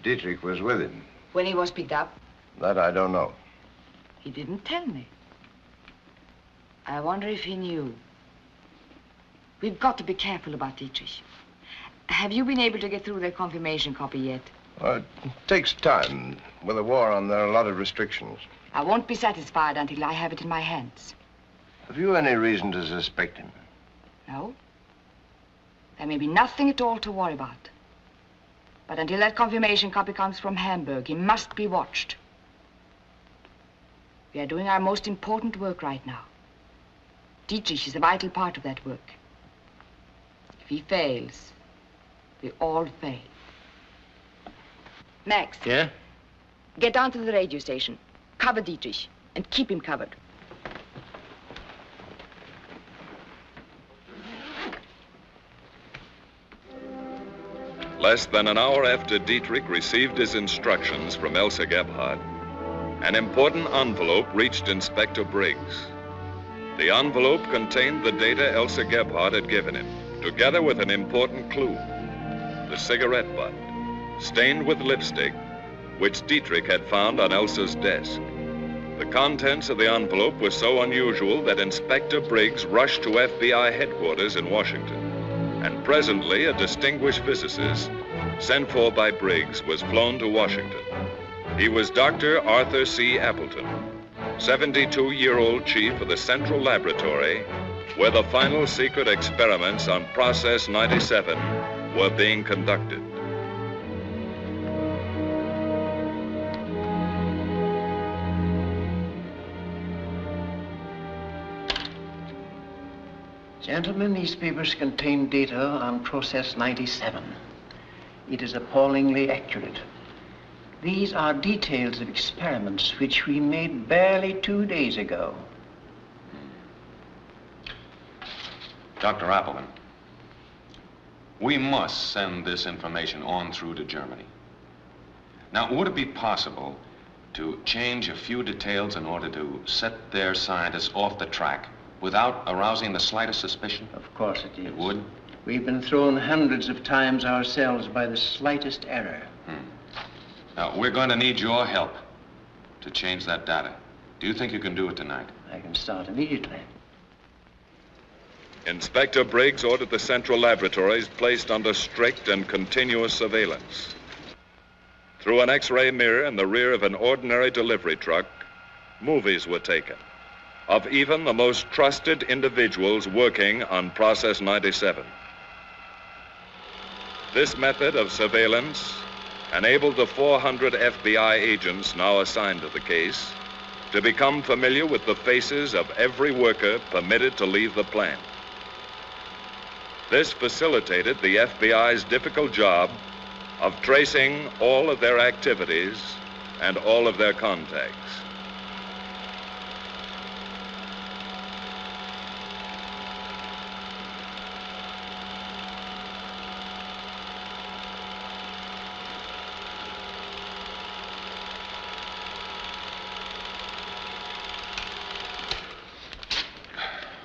Speaker 18: Dietrich was with him.
Speaker 11: When he was picked up?
Speaker 18: That I don't know.
Speaker 11: He didn't tell me. I wonder if he knew. We've got to be careful about Dietrich. Have you been able to get through their confirmation copy yet?
Speaker 18: Well, it takes time. With the war on, there are a lot of restrictions.
Speaker 11: I won't be satisfied until I have it in my hands.
Speaker 18: Have you any reason to suspect him?
Speaker 11: No. There may be nothing at all to worry about. But until that confirmation copy comes from Hamburg, he must be watched. We are doing our most important work right now. Dietrich is a vital part of that work. If he fails, we all fail. Max.
Speaker 13: Yeah?
Speaker 11: Get down to the radio station. Cover Dietrich and keep him covered.
Speaker 1: Less than an hour after Dietrich received his instructions from Elsa Gebhardt, an important envelope reached Inspector Briggs. The envelope contained the data Elsa Gebhardt had given him, together with an important clue, the cigarette butt, stained with lipstick, which Dietrich had found on Elsa's desk. The contents of the envelope were so unusual that Inspector Briggs rushed to FBI headquarters in Washington. And presently, a distinguished physicist, sent for by Briggs, was flown to Washington. He was Dr. Arthur C. Appleton, 72-year-old chief of the Central Laboratory, where the final secret experiments on Process 97 were being conducted.
Speaker 20: Gentlemen, these papers contain data on Process 97. It is appallingly accurate. These are details of experiments which we made barely 2 days ago.
Speaker 21: Dr. Appleton, we must send this information on through to Germany. Now, would it be possible to change a few details in order to set their scientists off the track without arousing the slightest suspicion?
Speaker 20: Of course it is.
Speaker 21: It would?
Speaker 20: We've been thrown hundreds of times ourselves by the slightest error.
Speaker 21: Now, we're going to need your help to change that data. Do you think you can do it tonight?
Speaker 20: I can start immediately.
Speaker 1: Inspector Briggs ordered the Central Laboratories placed under strict and continuous surveillance. Through an X-ray mirror in the rear of an ordinary delivery truck, movies were taken of even the most trusted individuals working on Process 97. This method of surveillance enabled the 400 FBI agents now assigned to the case to become familiar with the faces of every worker permitted to leave the plant. This facilitated the FBI's difficult job of tracing all of their activities and all of their contacts.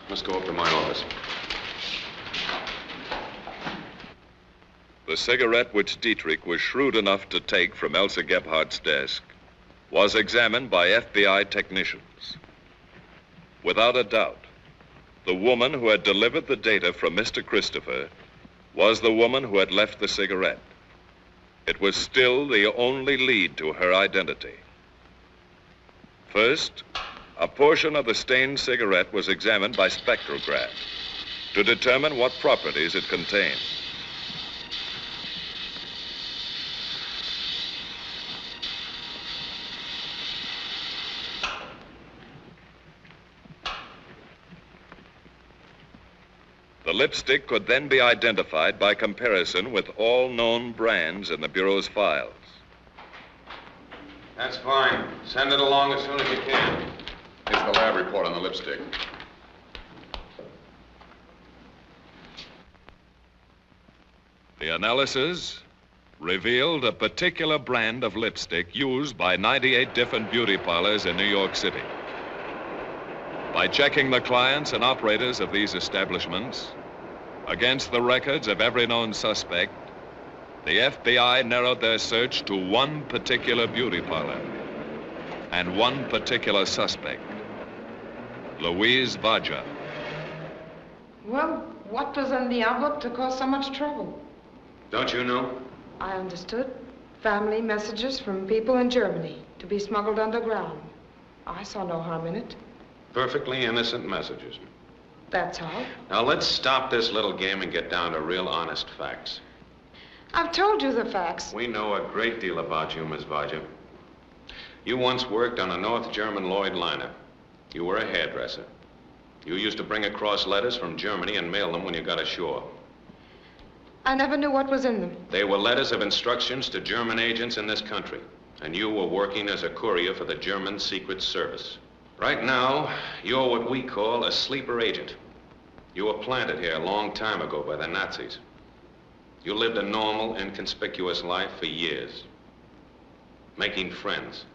Speaker 21: Let's go up to my office.
Speaker 1: The cigarette which Dietrich was shrewd enough to take from Elsa Gebhardt's desk was examined by FBI technicians. Without a doubt, the woman who had delivered the data from Mr. Christopher was the woman who had left the cigarette. It was still the only lead to her identity. First, a portion of the stained cigarette was examined by spectrograph to determine what properties it contained. The lipstick could then be identified by comparison with all known brands in the Bureau's files.
Speaker 21: That's fine. Send it along as soon as you can.
Speaker 15: Here's the lab report on the lipstick.
Speaker 1: The analysis revealed a particular brand of lipstick used by 98 different beauty parlors in New York City. By checking the clients and operators of these establishments against the records of every known suspect, the FBI narrowed their search to one particular beauty parlor and one particular suspect, Louise Vaja.
Speaker 22: Well, what was in the envelope to cause so much trouble?
Speaker 21: Don't you know?
Speaker 22: I understood. Family messages from people in Germany to be smuggled underground. I saw no harm in it.
Speaker 21: Perfectly innocent messages.
Speaker 22: That's all.
Speaker 21: Now, let's stop this little game and get down to real honest facts.
Speaker 22: I've told you the facts.
Speaker 21: We know a great deal about you, Miss Vaja. You once worked on a North German Lloyd liner. You were a hairdresser. You used to bring across letters from Germany and mail them when you got ashore.
Speaker 22: I never knew what was in them.
Speaker 21: They were letters of instructions to German agents in this country, and you were working as a courier for the German Secret Service. Right now, you're what we call a sleeper agent. You were planted here a long time ago by the Nazis. You lived a normal, inconspicuous life for years. Making friends,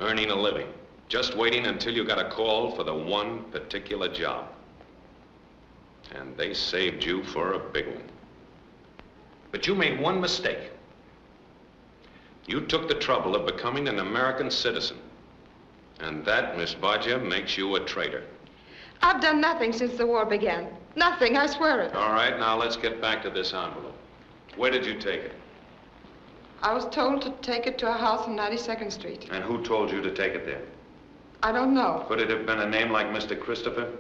Speaker 21: earning a living, just waiting until you got a call for the one particular job. And they saved you for a big one. But you made one mistake. You took the trouble of becoming an American citizen. And that, Miss Bodger, makes you a traitor.
Speaker 22: I've done nothing since the war began. Nothing, I swear it.
Speaker 21: All right, now let's get back to this envelope. Where did you take it?
Speaker 22: I was told to take it to a house on 92nd Street.
Speaker 21: And who told you to take it there?
Speaker 22: I don't know.
Speaker 21: Could it have been a name like Mr. Christopher?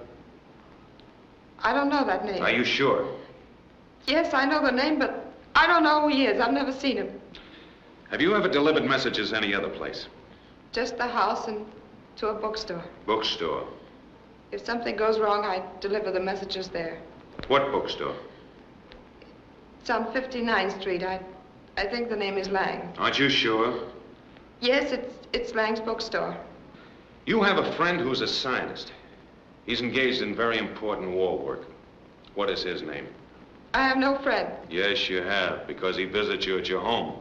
Speaker 22: I don't know that name.
Speaker 21: Are you sure?
Speaker 22: Yes, I know the name, but I don't know who he is. I've never seen him.
Speaker 21: Have you ever delivered messages any other place?
Speaker 22: Just the house and to a bookstore.
Speaker 21: Bookstore?
Speaker 22: If something goes wrong, I deliver the messages there.
Speaker 21: What bookstore?
Speaker 22: It's on 59th Street. I think the name is Lang.
Speaker 21: Aren't you sure?
Speaker 22: Yes, it's Lang's bookstore.
Speaker 21: You have a friend who's a scientist. He's engaged in very important war work. What is his name?
Speaker 22: I have no friend.
Speaker 21: Yes, you have, because he visits you at your home.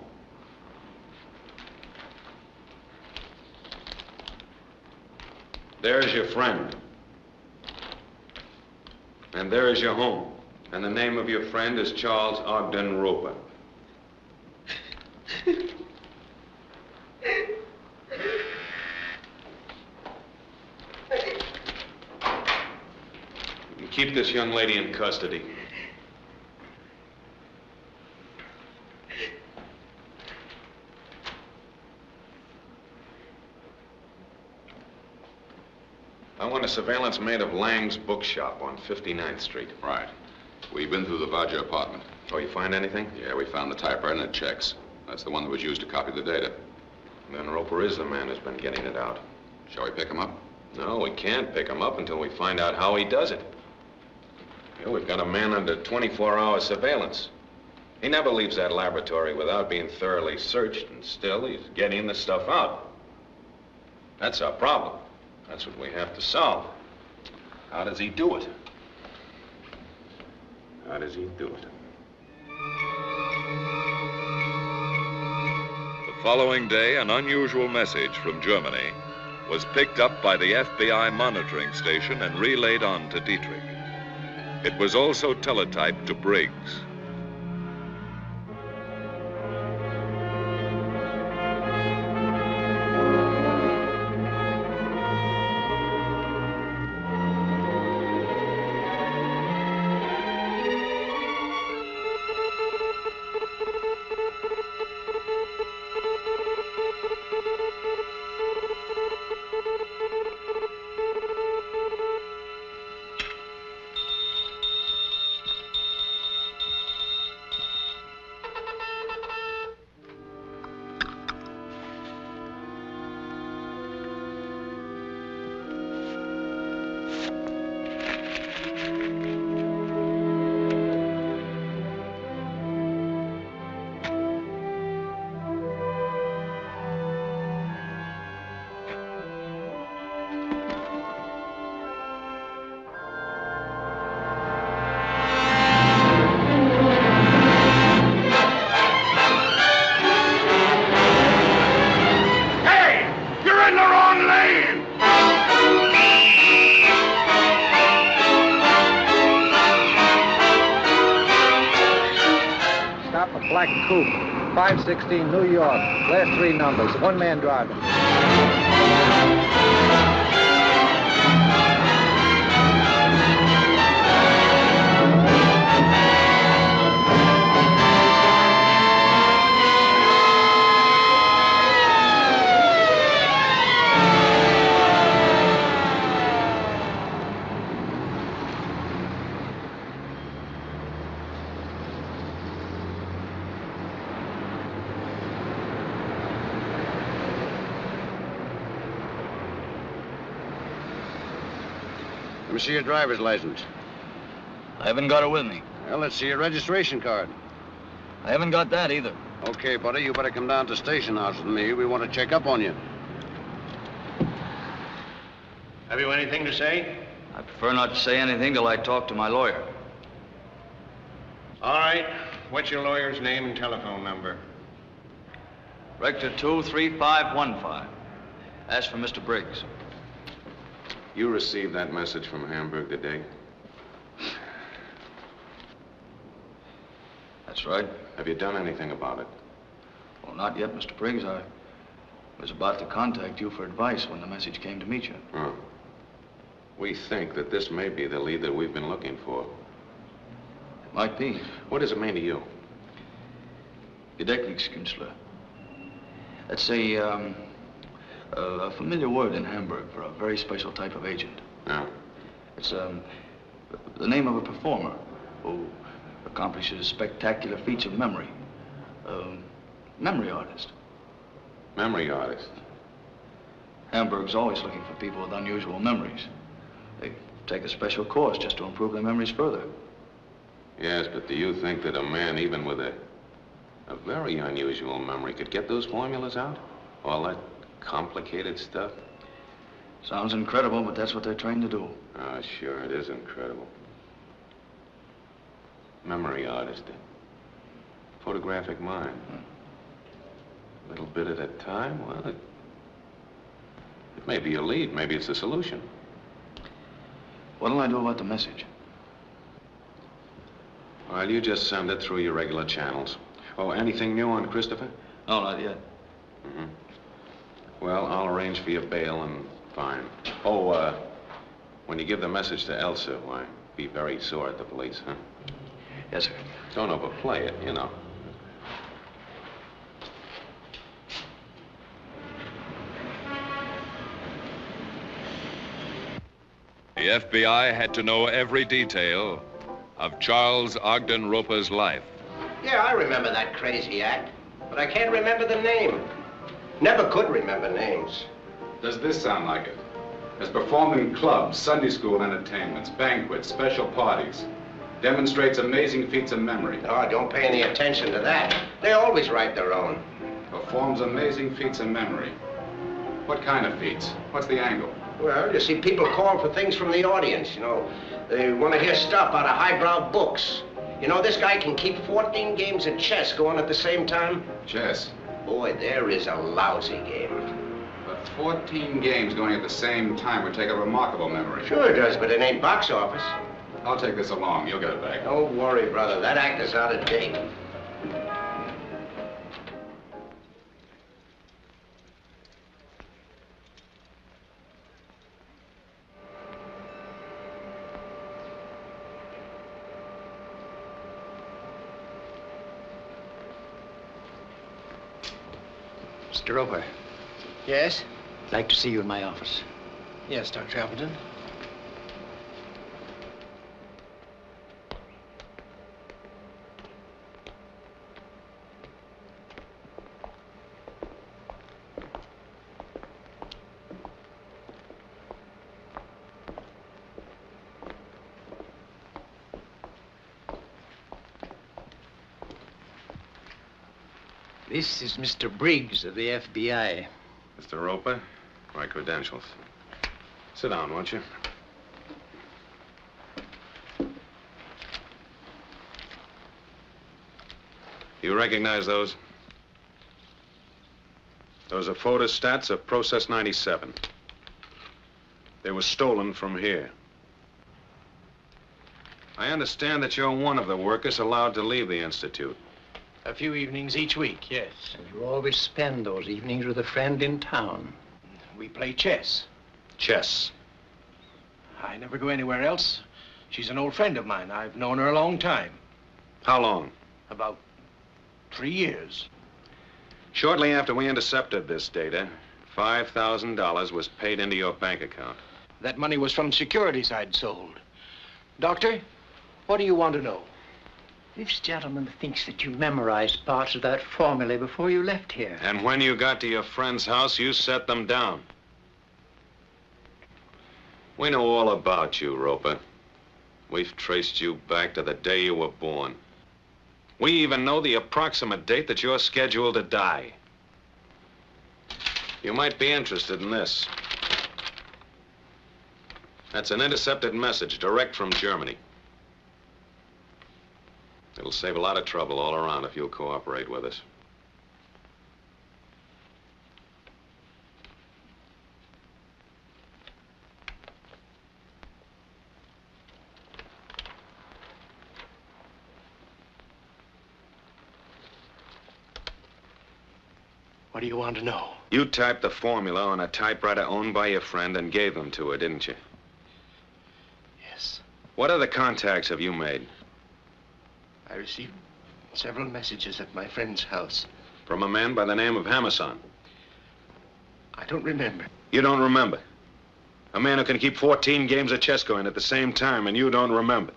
Speaker 21: There's your friend. And there is your home. And the name of your friend is Charles Ogden Roper. Keep this young lady in custody. I want a surveillance made of Lang's bookshop on 59th Street.
Speaker 15: Right. We've been through the Bodger apartment.
Speaker 21: Oh, you find anything?
Speaker 15: Yeah, we found the typewriter and it checks. That's the one that was used to copy the data.
Speaker 21: Then Roper is the man who's been getting it out.
Speaker 15: Shall we pick him up?
Speaker 21: No, we can't pick him up until we find out how he does it. Yeah, we've got a man under 24-hour surveillance. He never leaves that laboratory without being thoroughly searched, and still he's getting the stuff out. That's our problem. That's what we have to solve. How does he do it? How does he do it?
Speaker 1: The following day, an unusual message from Germany was picked up by the FBI monitoring station and relayed on to Dietrich. It was also teletyped to Briggs.
Speaker 2: Black coupe, 516 New York. Last three numbers, one man driving.
Speaker 3: Let me see your driver's license.
Speaker 5: I haven't got it with me.
Speaker 3: Well, let's see your registration card.
Speaker 5: I haven't got that either.
Speaker 3: Okay, buddy, you better come down to Station House with me. We want to check up on you.
Speaker 7: Have you anything to say?
Speaker 5: I prefer not to say anything till I talk to my lawyer.
Speaker 7: All right.
Speaker 10: what's your lawyer's name and telephone number?
Speaker 5: Rector 23515. Ask for Mr. Briggs.
Speaker 21: You received that message from Hamburg today?
Speaker 5: That's right.
Speaker 21: Have you done anything about it?
Speaker 5: Well, not yet, Mr. Briggs. I was about to contact you for advice when the message came to meet you.
Speaker 21: Oh. We think that this may be the lead that we've been looking for.
Speaker 5: It might be.
Speaker 21: What does it mean to you?
Speaker 5: Gedächtniskünstler. That's a familiar word in Hamburg for a very special type of agent.
Speaker 21: Yeah.
Speaker 5: It's the name of a performer who accomplishes spectacular feats of memory. Memory artist.
Speaker 21: Memory artist?
Speaker 5: Hamburg's always looking for people with unusual memories. They take a special course just to improve their memories further.
Speaker 21: Yes, but do you think that a man, even with a very unusual memory, could get those formulas out? All that complicated stuff?
Speaker 5: Sounds incredible, but that's what they're trained to do.
Speaker 21: Oh, sure, it is incredible. Memory artist. Photographic mind. A little bit at a time? Well, it may be a lead. Maybe it's a solution.
Speaker 5: What'll I do about the message?
Speaker 21: Well, you just send it through your regular channels. Oh, anything new on Christopher?
Speaker 5: No, not yet.
Speaker 21: Mm-hmm. Well, I'll arrange for your bail and fine. Oh, when you give the message to Elsa, why, be very sore at the police, huh?
Speaker 5: Yes, sir.
Speaker 21: Don't overplay it, you know.
Speaker 1: The FBI had to know every detail of Charles Ogden Roper's life.
Speaker 2: Yeah, I remember that crazy act, but I can't remember the name. Never could remember names.
Speaker 15: Does this sound like it? Has performed in clubs, Sunday school entertainments, banquets, special parties. Demonstrates amazing feats of memory.
Speaker 2: Oh, don't pay any attention to that. They always write their own.
Speaker 15: Performs amazing feats of memory. What kind of feats? What's the angle?
Speaker 2: Well, you see, people call for things from the audience, you know. They want to hear stuff out of highbrow books. You know, this guy can keep 14 games of chess going at the same time.
Speaker 15: Chess?
Speaker 2: Boy, there is a lousy game.
Speaker 15: But 14 games going at the same time would take a remarkable memory.
Speaker 2: Sure it does, but it ain't box office.
Speaker 15: I'll take this along. You'll get it back.
Speaker 2: Don't worry, brother. That act is out of date.
Speaker 20: Mr. Roper.
Speaker 2: Yes?
Speaker 20: I'd like to see you in my office.
Speaker 2: Yes, Dr. Appleton. This is Mr. Briggs of the FBI.
Speaker 21: Mr. Roper, my credentials. Sit down, won't you? You recognize those? Those are photostats of Process 97. They were stolen from here. I understand that you're one of the workers allowed to leave the Institute.
Speaker 2: A few evenings each week, yes.
Speaker 20: And you always spend those evenings with a friend in town.
Speaker 2: We play chess.
Speaker 21: Chess.
Speaker 2: I never go anywhere else. She's an old friend of mine. I've known her a long time.
Speaker 21: How long?
Speaker 2: About 3 years.
Speaker 21: Shortly after we intercepted this data, $5,000 was paid into your bank account.
Speaker 2: That money was from securities I'd sold. Doctor, what do you want to know?
Speaker 20: This gentleman thinks that you memorized parts of that formula before you left here.
Speaker 21: And when you got to your friend's house, you set them down. We know all about you, Roper. We've traced you back to the day you were born. We even know the approximate date that you're scheduled to die. You might be interested in this. That's an intercepted message direct from Germany. It'll save a lot of trouble all around if you'll cooperate with us.
Speaker 20: What do you want to know?
Speaker 21: You typed the formula on a typewriter owned by your friend and gave them to her, didn't you?
Speaker 20: Yes.
Speaker 21: What other contacts have you made?
Speaker 20: I received several messages at my friend's house.
Speaker 21: From a man by the name of Hammerson?
Speaker 20: I don't remember.
Speaker 21: You don't remember? A man who can keep 14 games of chess going at the same time, and you don't remember?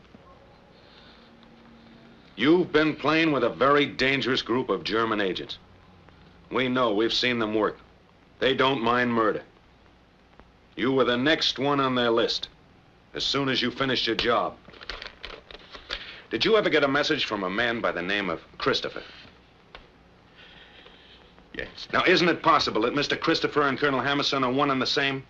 Speaker 21: You've been playing with a very dangerous group of German agents. We know, we've seen them work. They don't mind murder. You were the next one on their list, as soon as you finished your job. Did you ever get a message from a man by the name of Christopher?
Speaker 20: Yes.
Speaker 21: Now, isn't it possible that Mr. Christopher and Colonel Hammerson are one and the same?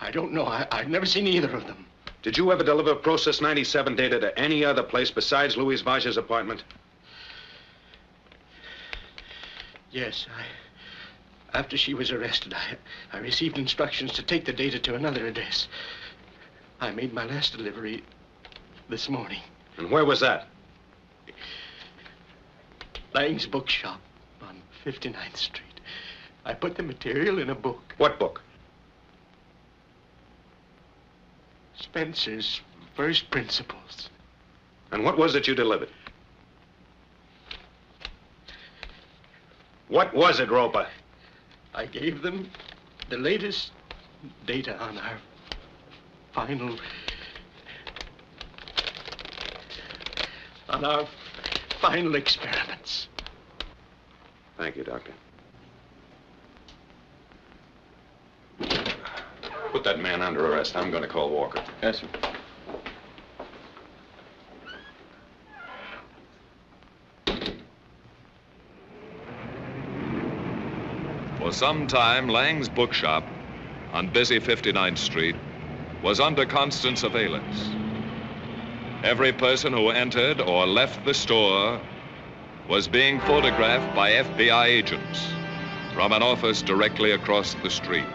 Speaker 20: I don't know. I've never seen either of them.
Speaker 21: Did you ever deliver Process 97 data to any other place besides Louise Vache's apartment?
Speaker 20: Yes, after she was arrested, I received instructions to take the data to another address. I made my last delivery this morning.
Speaker 21: And where was that?
Speaker 20: Lang's bookshop on 59th Street. I put the material in a book.
Speaker 21: What book?
Speaker 20: Spencer's First Principles.
Speaker 21: And what was it you delivered? What was it, Roper?
Speaker 20: I gave them the latest data on our final experiments.
Speaker 21: Thank you, Doctor. Put that man under arrest. I'm going to call Walker.
Speaker 5: Yes, sir.
Speaker 1: For some time, Lang's bookshop on busy 59th Street was under constant surveillance. Every person who entered or left the store was being photographed by FBI agents from an office directly across the street.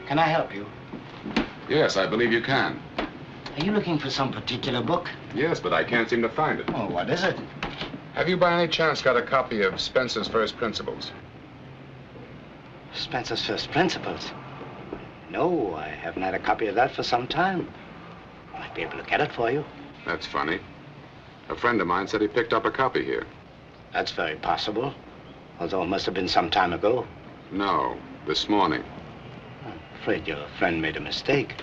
Speaker 9: Can I help you?
Speaker 15: Yes, I believe you can.
Speaker 9: Are you looking for some particular book?
Speaker 15: Yes, but I can't seem to find it.
Speaker 9: Oh, what is it?
Speaker 15: Have you by any chance got a copy of Spencer's First Principles?
Speaker 9: Spencer's First Principles? No, I haven't had a copy of that for some time. I might be able to get it for you.
Speaker 15: That's funny. A friend of mine said he picked up a copy here.
Speaker 9: That's very possible, although it must have been some time ago.
Speaker 15: No, this morning.
Speaker 9: I'm afraid your friend made a mistake.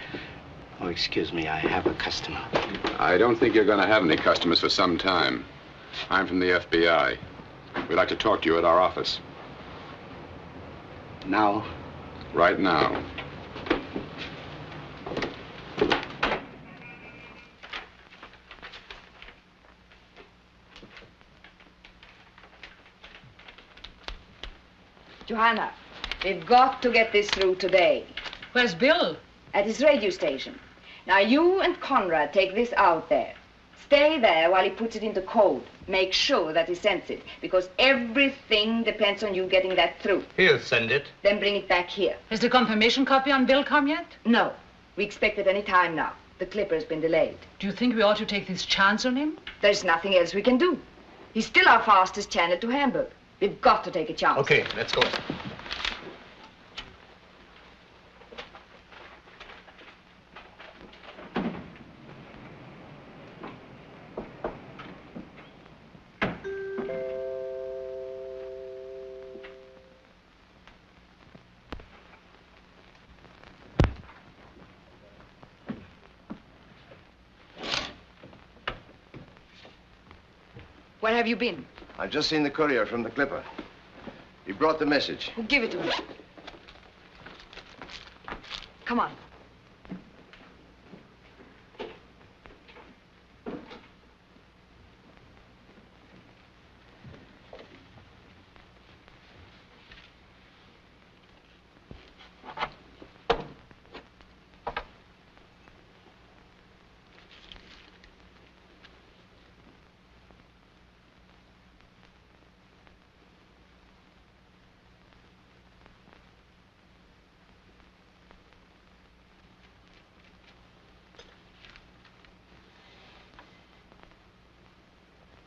Speaker 9: Oh, excuse me, I have a customer.
Speaker 15: I don't think you're going to have any customers for some time. I'm from the FBI. We'd like to talk to you at our office.
Speaker 9: Now?
Speaker 15: Right now.
Speaker 11: Johanna, we've got to get this through today.
Speaker 12: Where's Bill?
Speaker 11: At his radio station. Now, you and Conrad take this out there. Stay there while he puts it into code. Make sure that he sends it, because everything depends on you getting that through.
Speaker 10: He'll send it.
Speaker 11: Then bring it back here.
Speaker 12: Has the confirmation copy on Bill come yet?
Speaker 11: No. We expect it any time now. The clipper's been delayed.
Speaker 12: Do you think we ought to take this chance on him?
Speaker 11: There's nothing else we can do. He's still our fastest channel to Hamburg. We've got to take a chance.
Speaker 14: Okay, let's go.
Speaker 11: Where have you been?
Speaker 18: I've just seen the courier from the Clipper. He brought the message.
Speaker 11: Well, give it to me. Come on.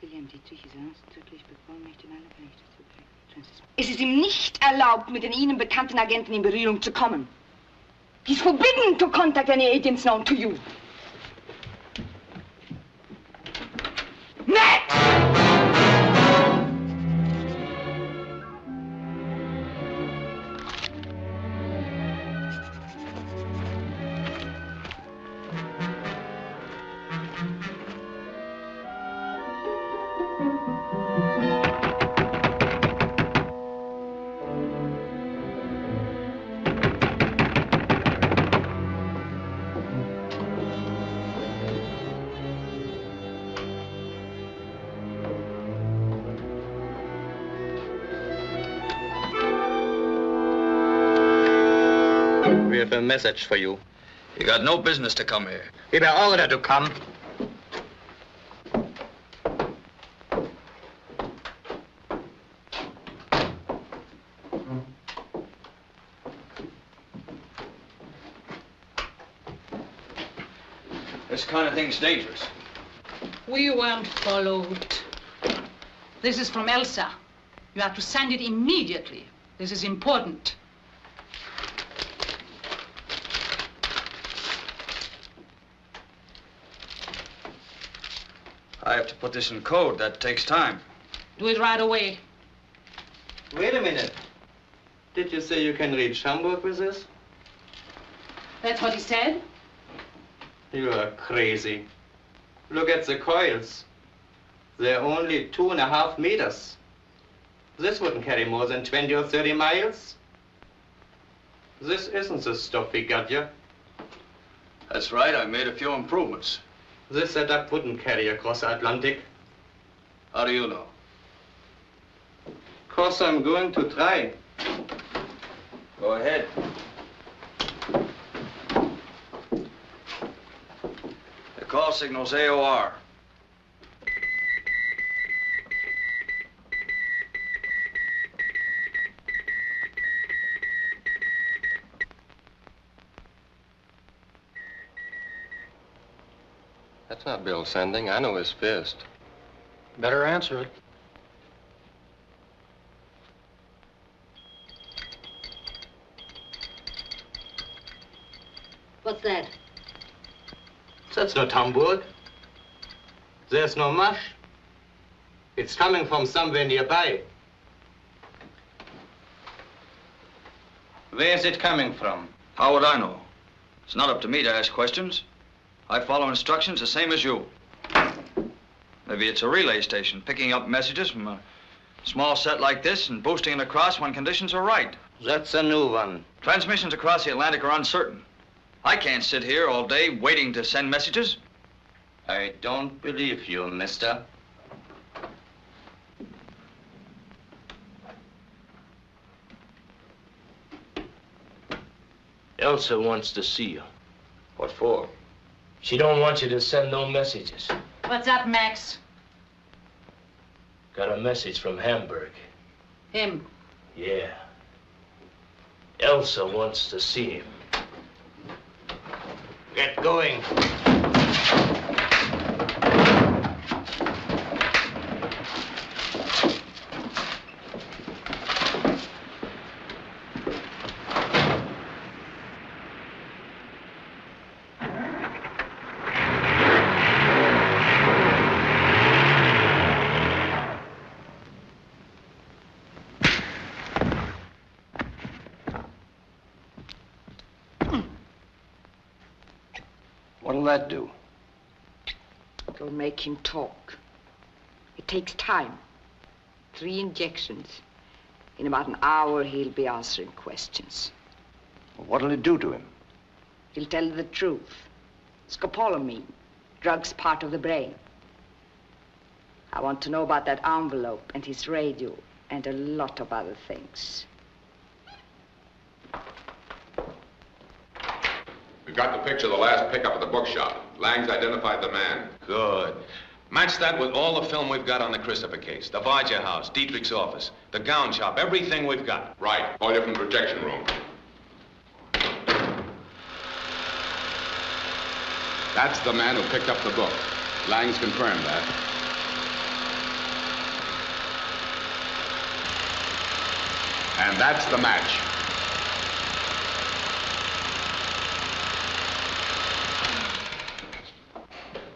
Speaker 16: Bill Dietrich ist ausdrücklich bevollmächtigt, alle Berichte zu bringen.
Speaker 11: Es ist ihm nicht erlaubt, mit den Ihnen bekannten Agenten in Berührung zu kommen. He's forbidden to contact any agents known to you.
Speaker 14: We have a message for you.
Speaker 5: You got no business to come here.
Speaker 14: We were ordered to come.
Speaker 5: This kind of thing's dangerous.
Speaker 12: We weren't followed. This is from Elsa. You have to send it immediately. This is important.
Speaker 5: I have to put this in code. That takes time.
Speaker 12: Do it right away.
Speaker 14: Wait a minute. Did you say you can reach Hamburg with this?
Speaker 12: That's what he said?
Speaker 14: You are crazy. Look at the coils. They're only 2.5 meters. This wouldn't carry more than 20 or 30 miles. This isn't the stuff we got you.
Speaker 5: That's right. I made a few improvements.
Speaker 14: This setup wouldn't carry across the Atlantic.
Speaker 5: How do you know?
Speaker 14: 'Cause I'm going to try.
Speaker 5: Go ahead. The call signal's AOR.
Speaker 23: That's not Bill sending. I know his fist.
Speaker 14: Better answer it.
Speaker 16: What's that?
Speaker 14: That's not Hamburg. There's no mush. It's coming from somewhere nearby. Where's it coming from?
Speaker 5: How would I know? It's not up to me to ask questions. I follow instructions the same as you. Maybe it's a relay station, picking up messages from a small set like this and boosting it across when conditions are right.
Speaker 14: That's a new one.
Speaker 5: Transmissions across the Atlantic are uncertain. I can't sit here all day waiting to send messages.
Speaker 14: I don't believe you, mister.
Speaker 13: Elsa wants to see you.
Speaker 14: What for?
Speaker 13: She don't want you to send no messages.
Speaker 12: What's up, Max?
Speaker 13: Got a message from Hamburg.
Speaker 12: Him.
Speaker 13: Yeah. Elsa wants to see him.
Speaker 2: Get going. What'll that do?
Speaker 11: It'll make him talk. It takes time. 3 injections. In about an hour, he'll be answering questions.
Speaker 2: What'll it do to him?
Speaker 11: He'll tell you the truth. Scopolamine. Drugs part of the brain. I want to know about that envelope and his radio and a lot of other things.
Speaker 21: We've got the picture of the last pickup at the bookshop. Lang's identified the man.
Speaker 8: Good. Match that with all the film we've got on the Christopher case. The Varja house, Dietrich's office, the gown shop, everything we've got.
Speaker 21: Right. All you from the projection room. That's the man who picked up the book. Lang's confirmed that. And that's the match.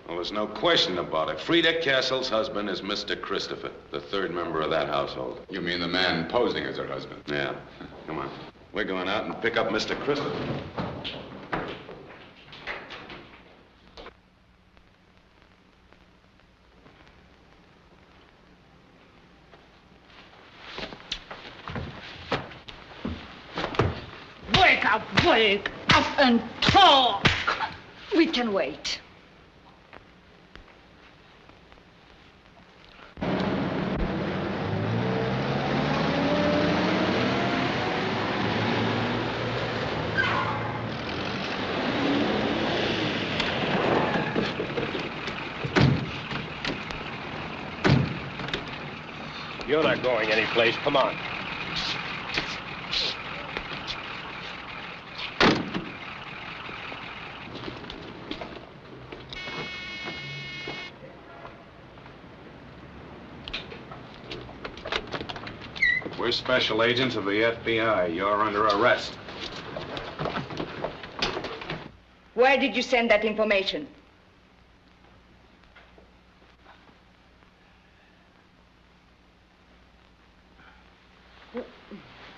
Speaker 8: Well, there's no question about it. Frida Castle's husband is Mr. Christopher, the 3rd member of that household.
Speaker 21: You mean the man posing as her husband?
Speaker 8: Yeah. Come on. We're going out and pick up Mr. Christopher.
Speaker 12: Wake up and talk.
Speaker 11: We can wait.
Speaker 2: You're not going anyplace. Come on.
Speaker 15: We're special agents of the FBI. You're under arrest.
Speaker 11: Where did you send that information?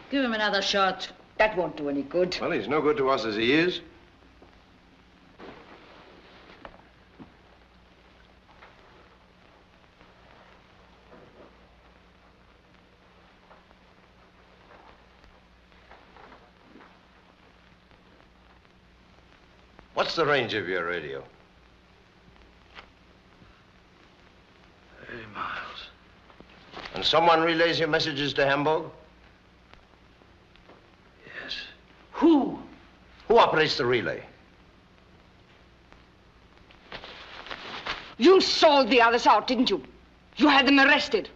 Speaker 12: Give him another shot.
Speaker 11: That won't do any good.
Speaker 18: Well, he's no good to us as he is. What's the range of your radio?
Speaker 5: 30 miles.
Speaker 18: And someone relays your messages to Hamburg?
Speaker 5: Yes.
Speaker 12: Who?
Speaker 18: Who operates the relay?
Speaker 11: You sold the others out, didn't you? You had them arrested.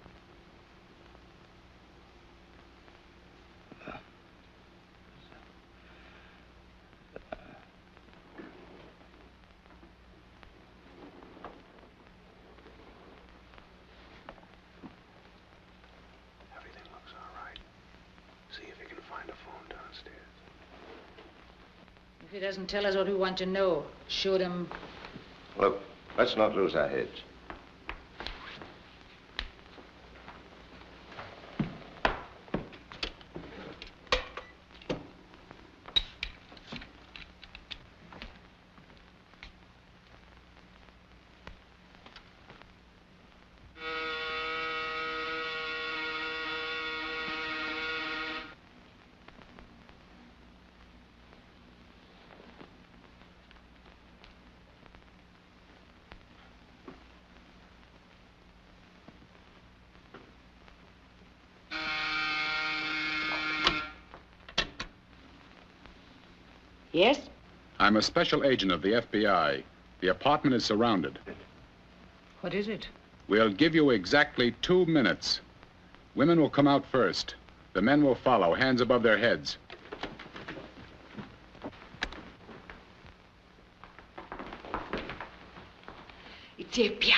Speaker 12: If he doesn't tell us what we want to know, shoot him.
Speaker 18: Look, let's not lose our heads.
Speaker 11: Yes?
Speaker 15: I'm a special agent of the FBI. The apartment is surrounded.
Speaker 12: What is it?
Speaker 15: We'll give you exactly 2 minutes. Women will come out first. The men will follow, hands above their heads.
Speaker 11: It's the FBI.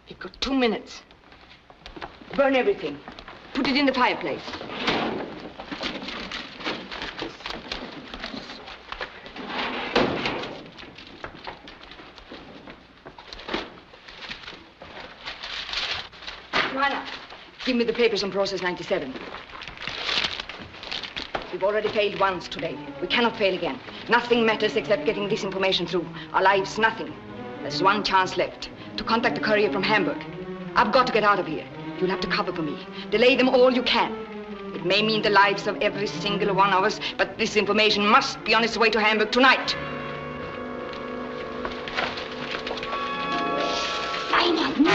Speaker 11: You've got 2 minutes. Burn everything. Put it in the fireplace. Joanna, give me the papers on Process 97. We've already failed once today. We cannot fail again. Nothing matters except getting this information through. Our lives, nothing. There's one chance left. To contact the courier from Hamburg. I've got to get out of here. You'll have to cover for me. Delay them all you can. It may mean the lives of every single one of us, but this information must be on its way to Hamburg tonight. Simon!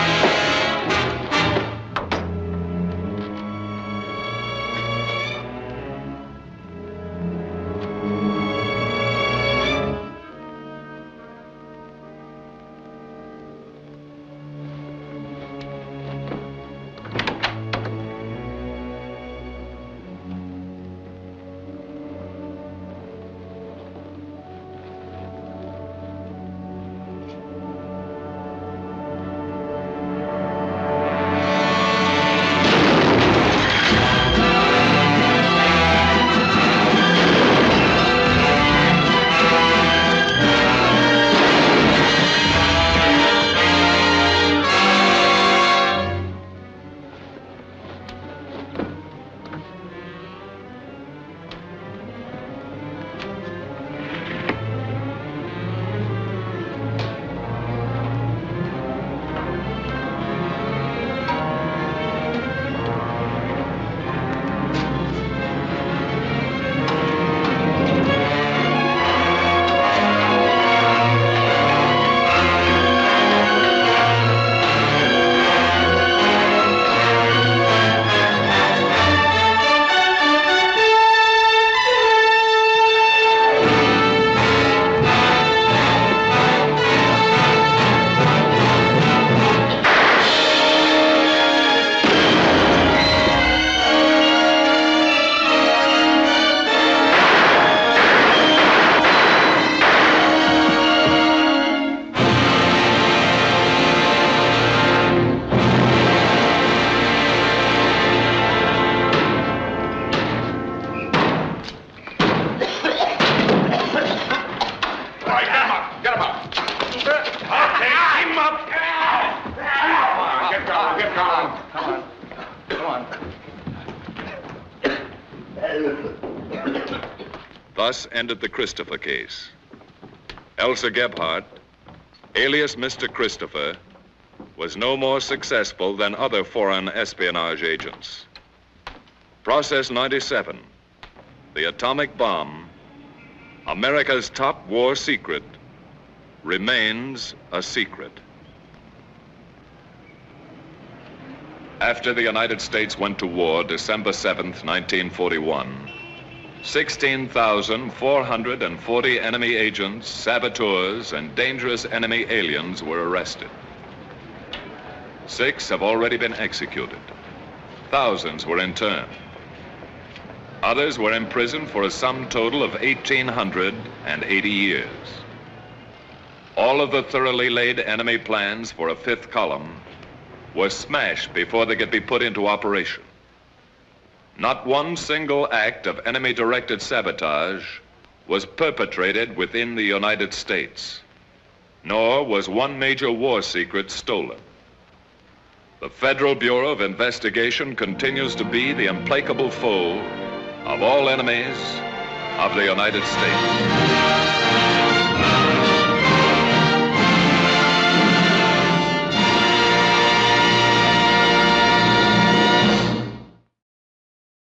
Speaker 1: Thus ended the Christopher case. Elsa Gebhardt, alias Mr. Christopher, was no more successful than other foreign espionage agents. Process 97, the atomic bomb, America's top war secret, remains a secret. After the United States went to war December 7th, 1941, 16,440 enemy agents, saboteurs, and dangerous enemy aliens were arrested. 6 have already been executed. Thousands were interned. Others were imprisoned for a sum total of 1,880 years. All of the thoroughly laid enemy plans for a 5th column were smashed before they could be put into operation. Not one single act of enemy-directed sabotage was perpetrated within the United States, nor was one major war secret stolen. The Federal Bureau of Investigation continues to be the implacable foe of all enemies of the United States.